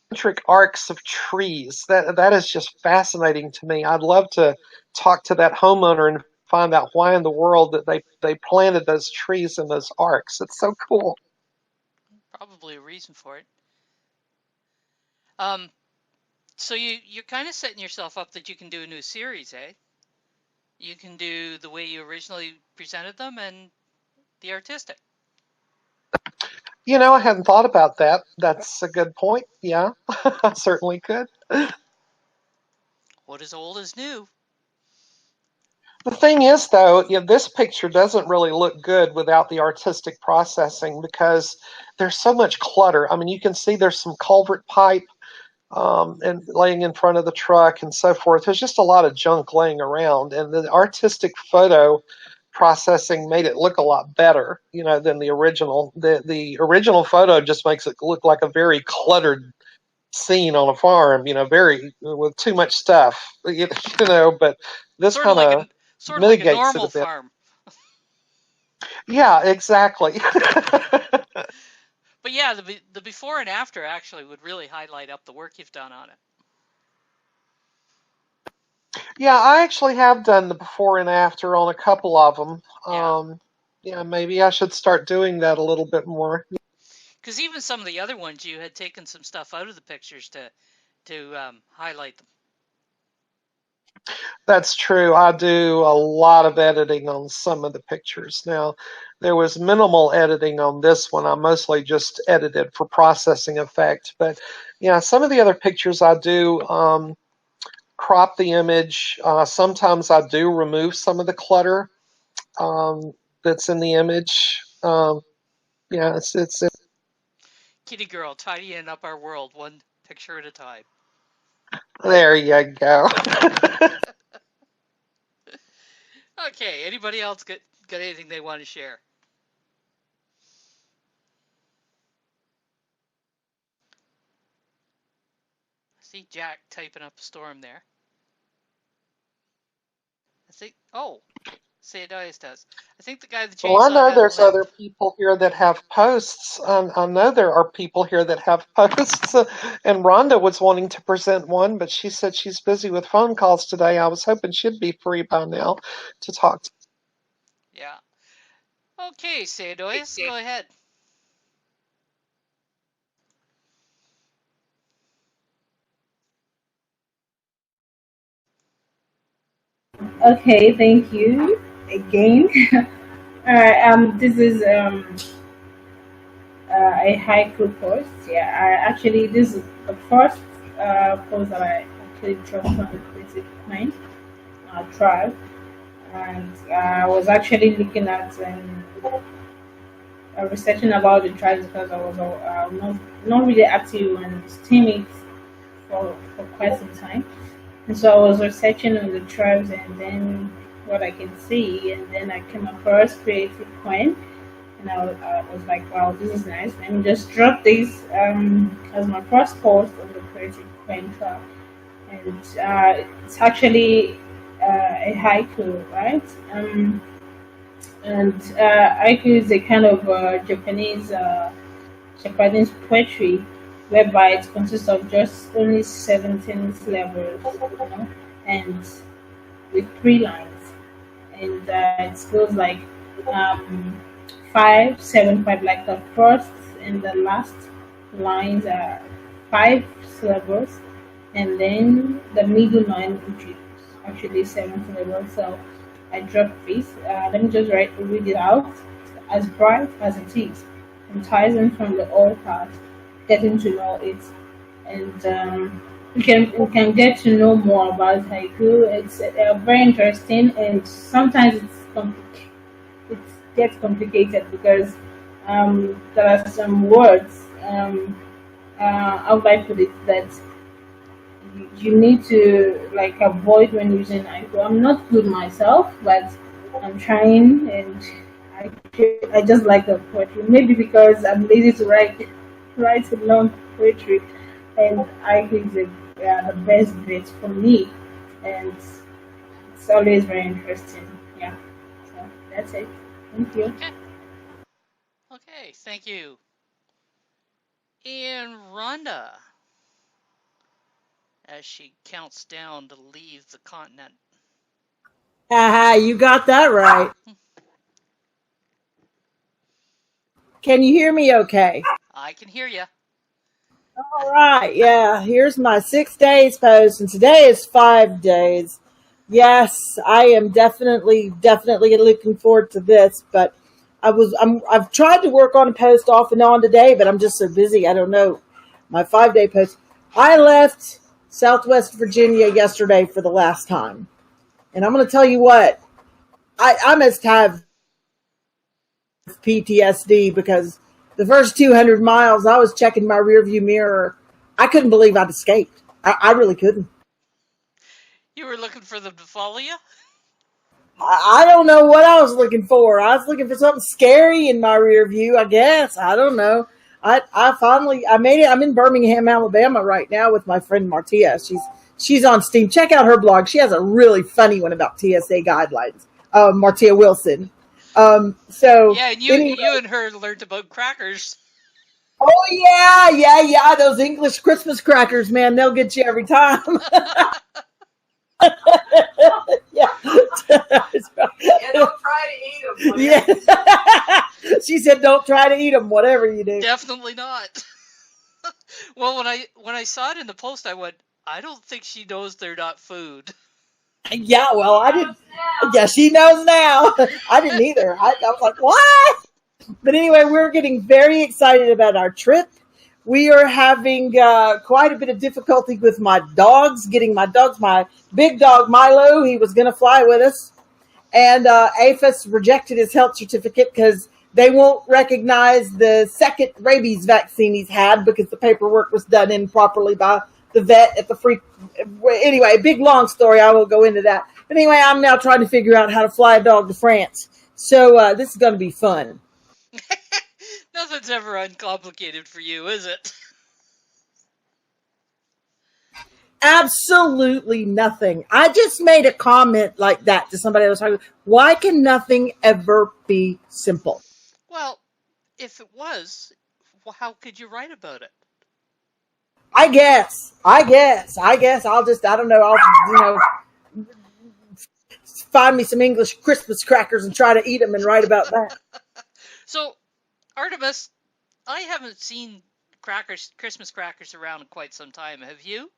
concentric arcs of trees. That is just fascinating to me. I'd love to talk to that homeowner and find out why in the world that they planted those trees in those arcs. It's so cool. Probably a reason for it. So you're kind of setting yourself up that you can do a new series, eh? You can do the way you originally presented them and the artistic. You know, I hadn't thought about that. That's a good point. Yeah, I certainly could. What is old is new. The thing is, though, this picture doesn't really look good without the artistic processing because there's so much clutter. I mean, you can see there's some culvert pipe and laying in front of the truck and so forth. There's just a lot of junk laying around, and the artistic photo processing made it look a lot better, than the original. The original photo just makes it look like a very cluttered scene on a farm, very with too much stuff, but this kind of mitigates like a normal it a bit. Farm. Yeah, exactly. But yeah, the before and after actually would really highlight up the work you've done on it. Yeah, I actually have done the before and after on a couple of them. Yeah, maybe I should start doing that a little bit more. Because even some of the other ones, you had taken some stuff out of the pictures to highlight them. That's true. I do a lot of editing on some of the pictures. Now, there was minimal editing on this one. I mostly just edited for processing effect. But yeah, some of the other pictures I do crop the image. Sometimes I do remove some of the clutter that's in the image. Yeah, it's Kitty girl, tidying up our world one picture at a time. There you go. Okay, anybody else got anything they want to share? I see Jack typing up a storm there. I think, say it always does. I think the guy that Well, I chainsaw know had there's limp. other people here that have posts. I know there are people here that have posts. And Rhonda was wanting to present one, but she said she's busy with phone calls today. I was hoping she'd be free by now to talk to. Yeah. Okay, Sadois, go ahead. Okay, thank you again. All right. This is a haiku post. Yeah. Actually, this is the first post that I actually dropped on the Creative Mind tribe, and I was actually looking at researching about the tribes because I was not really active on Steam for quite some time. And so I was researching on the tribes and then what I can see, and then I came across Creative Coin, and I was like, wow, this is nice. Let me just drop this as my first post on the Creative Coin tribe. And it's actually a haiku, right? And haiku is a kind of Japanese poetry whereby it consists of just only 17 syllables, and with 3 lines, and it goes like 5, 7, 5. Like the first and the last lines are 5 syllables, and then the middle line, which is actually 7 syllables. So I dropped this. Let me just read it out. As bright as it is, enticing from the old past, getting to know it, and we can get to know more about haiku. It's very interesting, and sometimes it gets complicated because there are some words I would like to put it that you need to like avoid when using iPhone. I'm not good myself, but I'm trying, and I just like the poetry. Maybe because I'm lazy to write a long poetry, and I think the best bit for me, and it's always very interesting. Yeah, so that's it. Thank you. Okay, thank you. And Rhonda, as she counts down to leave the continent. Haha, you got that right. Can you hear me okay? I can hear you. All right, yeah, here's my 6 days post, and today is 5 days. Yes, I am definitely looking forward to this, but I've tried to work on a post off and on today, but I'm just so busy. I don't know. My 5 day post. I left Southwest Virginia yesterday for the last time. And I'm going to tell you what, I must have PTSD because the first 200 miles I was checking my rearview mirror. I couldn't believe I'd escaped. I really couldn't. You were looking for them to follow you? I don't know what I was looking for. I was looking for something scary in my rear view, I guess. I don't know. I finally made it. I'm in Birmingham, Alabama right now with my friend Martia. She's on Steam. Check out her blog. She has a really funny one about TSA guidelines. Martia Wilson. So yeah, and you and her learned about crackers. Oh yeah. Those English Christmas crackers, man, they'll get you every time. Yeah. Don't try to eat them. Yeah. She said, "Don't try to eat them, whatever you do." Definitely not. Well, when I saw it in the post, I went, I don't think she knows they're not food. Yeah, well, I didn't. Yeah, she knows now. I didn't either. I was like, what? But anyway, we're getting very excited about our trip. We are having quite a bit of difficulty with my dogs, getting my big dog Milo, he was going to fly with us. And APHIS rejected his health certificate because they won't recognize the second rabies vaccine he's had because the paperwork was done improperly by the vet at the free. Anyway, big long story. I won't go into that. But anyway, I'm now trying to figure out how to fly a dog to France. So this is going to be fun. Nothing's ever uncomplicated for you, is it? Absolutely nothing. I just made a comment like that to somebody I was talking to. Why can nothing ever be simple? Well, if it was, how could you write about it? I guess. I'll just, I don't know. I'll, find me some English Christmas crackers and try to eat them and write about that. So, Artemis, I haven't seen Christmas crackers around in quite some time. Have you?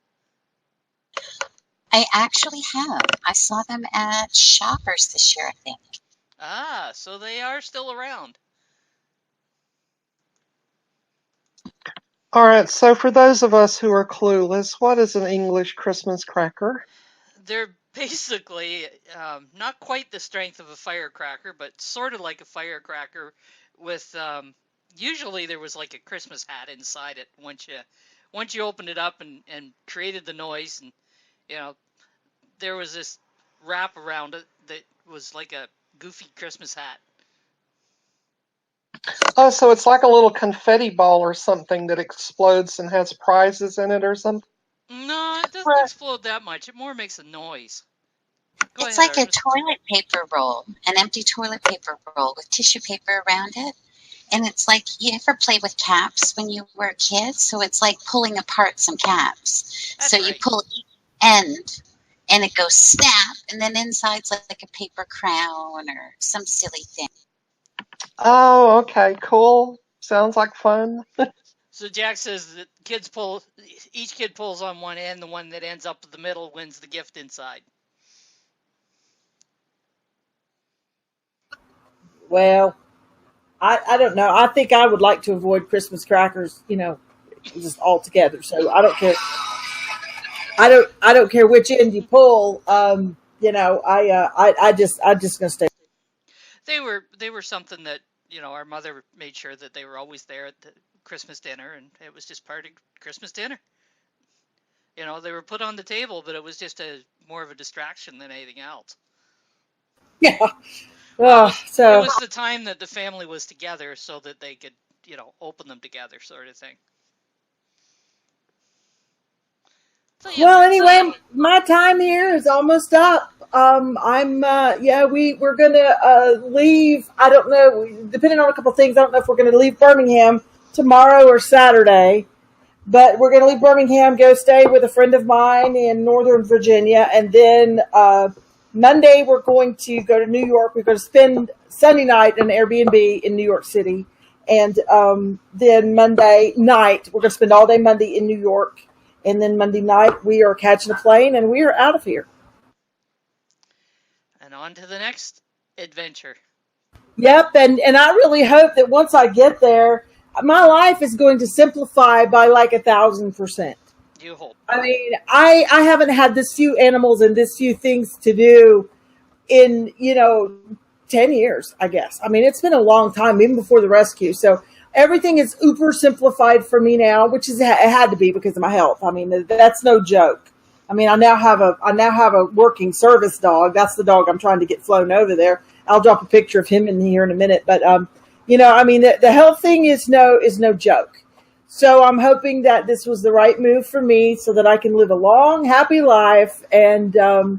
I actually have. I saw them at Shoppers this year, I think. Ah, so they are still around. All right, so for those of us who are clueless, what is an English Christmas cracker? They're basically not quite the strength of a firecracker, but sort of like a firecracker with usually there was like a Christmas hat inside it once you opened it up and created the noise, and there was this wrap around it that was like a goofy Christmas hat. Oh, so it's like a little confetti ball or something that explodes and has prizes in it or something? No, it doesn't explode that much. It more makes a noise. It's like a toilet paper roll, an empty toilet paper roll with tissue paper around it. And it's like, you ever play with caps when you were a kid? So it's like pulling apart some caps. That's so right. You pull each end and it goes snap, and then inside's like a paper crown or some silly thing. Oh, okay, cool. Sounds like fun. So Jack says that each kid pulls on one end, the one that ends up in the middle wins the gift inside. Well, I don't know. I think I would like to avoid Christmas crackers, just altogether. So I don't care. I don't care which end you pull. I just gonna stay. They were something that our mother made sure that they were always there Christmas dinner, and it was just part of Christmas dinner. You know, they were put on the table, but it was just more of a distraction than anything else. Yeah. Well, So it was the time that the family was together so that they could, you know, open them together, sort of thing. So, yeah, well, anyway, my time here is almost up. We're gonna leave. I don't know, depending on a couple of things. I don't know if we're gonna leave Birmingham tomorrow or Saturday, but we're gonna leave Birmingham, go stay with a friend of mine in Northern Virginia, and then Monday we're going to go to New York. We're going to spend Sunday night in an Airbnb in New York City, and then Monday night we're going to spend all day Monday in New York. And then Monday night, we are catching a plane and we are out of here. And on to the next adventure. Yep. And I really hope that once I get there, my life is going to simplify by like 1,000%. You hope. I mean, I haven't had this few animals and this few things to do in, 10 years, I guess. I mean, it's been a long time, even before the rescue. So everything is uber simplified for me now, which is it had to be because of my health. I mean, that's no joke. I mean, I now have a working service dog. That's the dog I'm trying to get flown over there. I'll drop a picture of him in here in a minute. But I mean, the health thing is no joke. So I'm hoping that this was the right move for me, so that I can live a long, happy life and not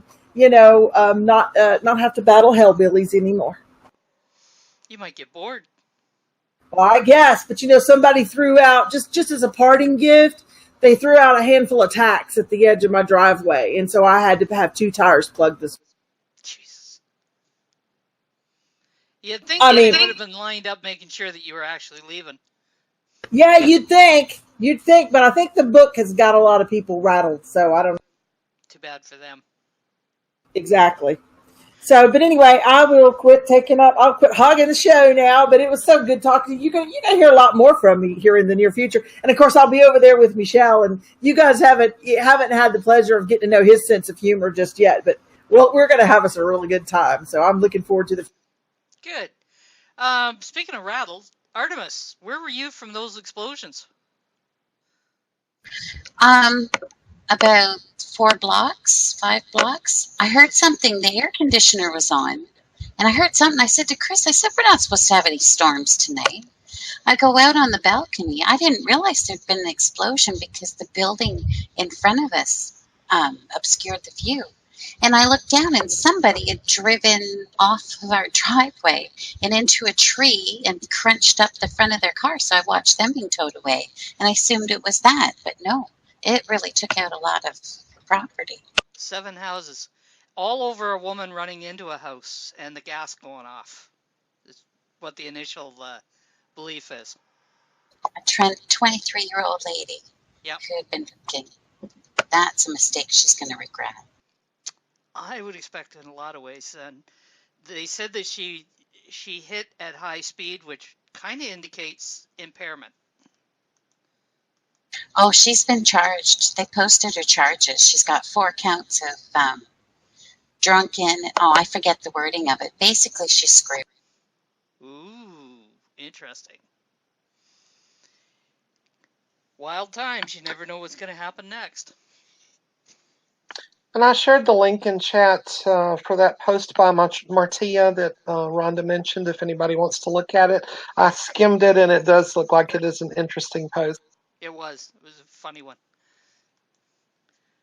have to battle hellbillies anymore. You might get bored. Well, I guess, but somebody threw out, just as a parting gift, they threw out a handful of tacks at the edge of my driveway, and so I had to have 2 tires plugged this week. Jesus. You'd think they would have been lined up making sure that you were actually leaving. Yeah, you'd think, but I think the book has got a lot of people rattled, so I don't know. Too bad for them. Exactly. So, but anyway, I will quit I'll quit hogging the show now, but it was so good talking to you. You're going to hear a lot more from me here in the near future. And of course, I'll be over there with Michelle, and you guys haven't had the pleasure of getting to know his sense of humor just yet, but we're going to have us a really good time. So I'm looking forward to the. Good. Speaking of rattles, Artemis, where were you from those explosions? About 5 blocks. I heard something. The air conditioner was on. And I heard something. I said to Chris, we're not supposed to have any storms tonight. I go out on the balcony. I didn't realize there'd been an explosion because the building in front of us obscured the view. And I looked down and somebody had driven off of our driveway and into a tree and crunched up the front of their car. So I watched them being towed away. And I assumed it was that, but no. It really took out a lot of property. 7 houses. All over a woman running into a house and the gas going off. Is what the initial belief is. A 23-year-old lady who had been drinking. That's a mistake she's going to regret. I would expect in a lot of ways. And they said that she hit at high speed, which kind of indicates impairment. Oh, she's been charged. They posted her charges. She's got 4 counts of drunken. Oh, I forget the wording of it. Basically, she's screwed. Ooh, interesting. Wild times. You never know what's going to happen next. And I shared the link in chat for that post by Martia that Rhonda mentioned, if anybody wants to look at it. I skimmed it, and it does look like it is an interesting post. It was a funny one.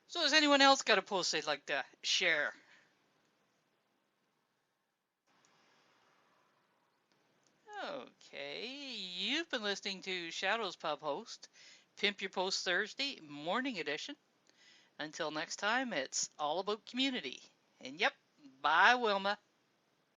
So has anyone else got a post they'd like to share? Okay, you've been listening to Shadow's Pub Host, Pimp Your Post Thursday, Morning Edition. Until next time, it's all about community. And yep, bye, Wilma.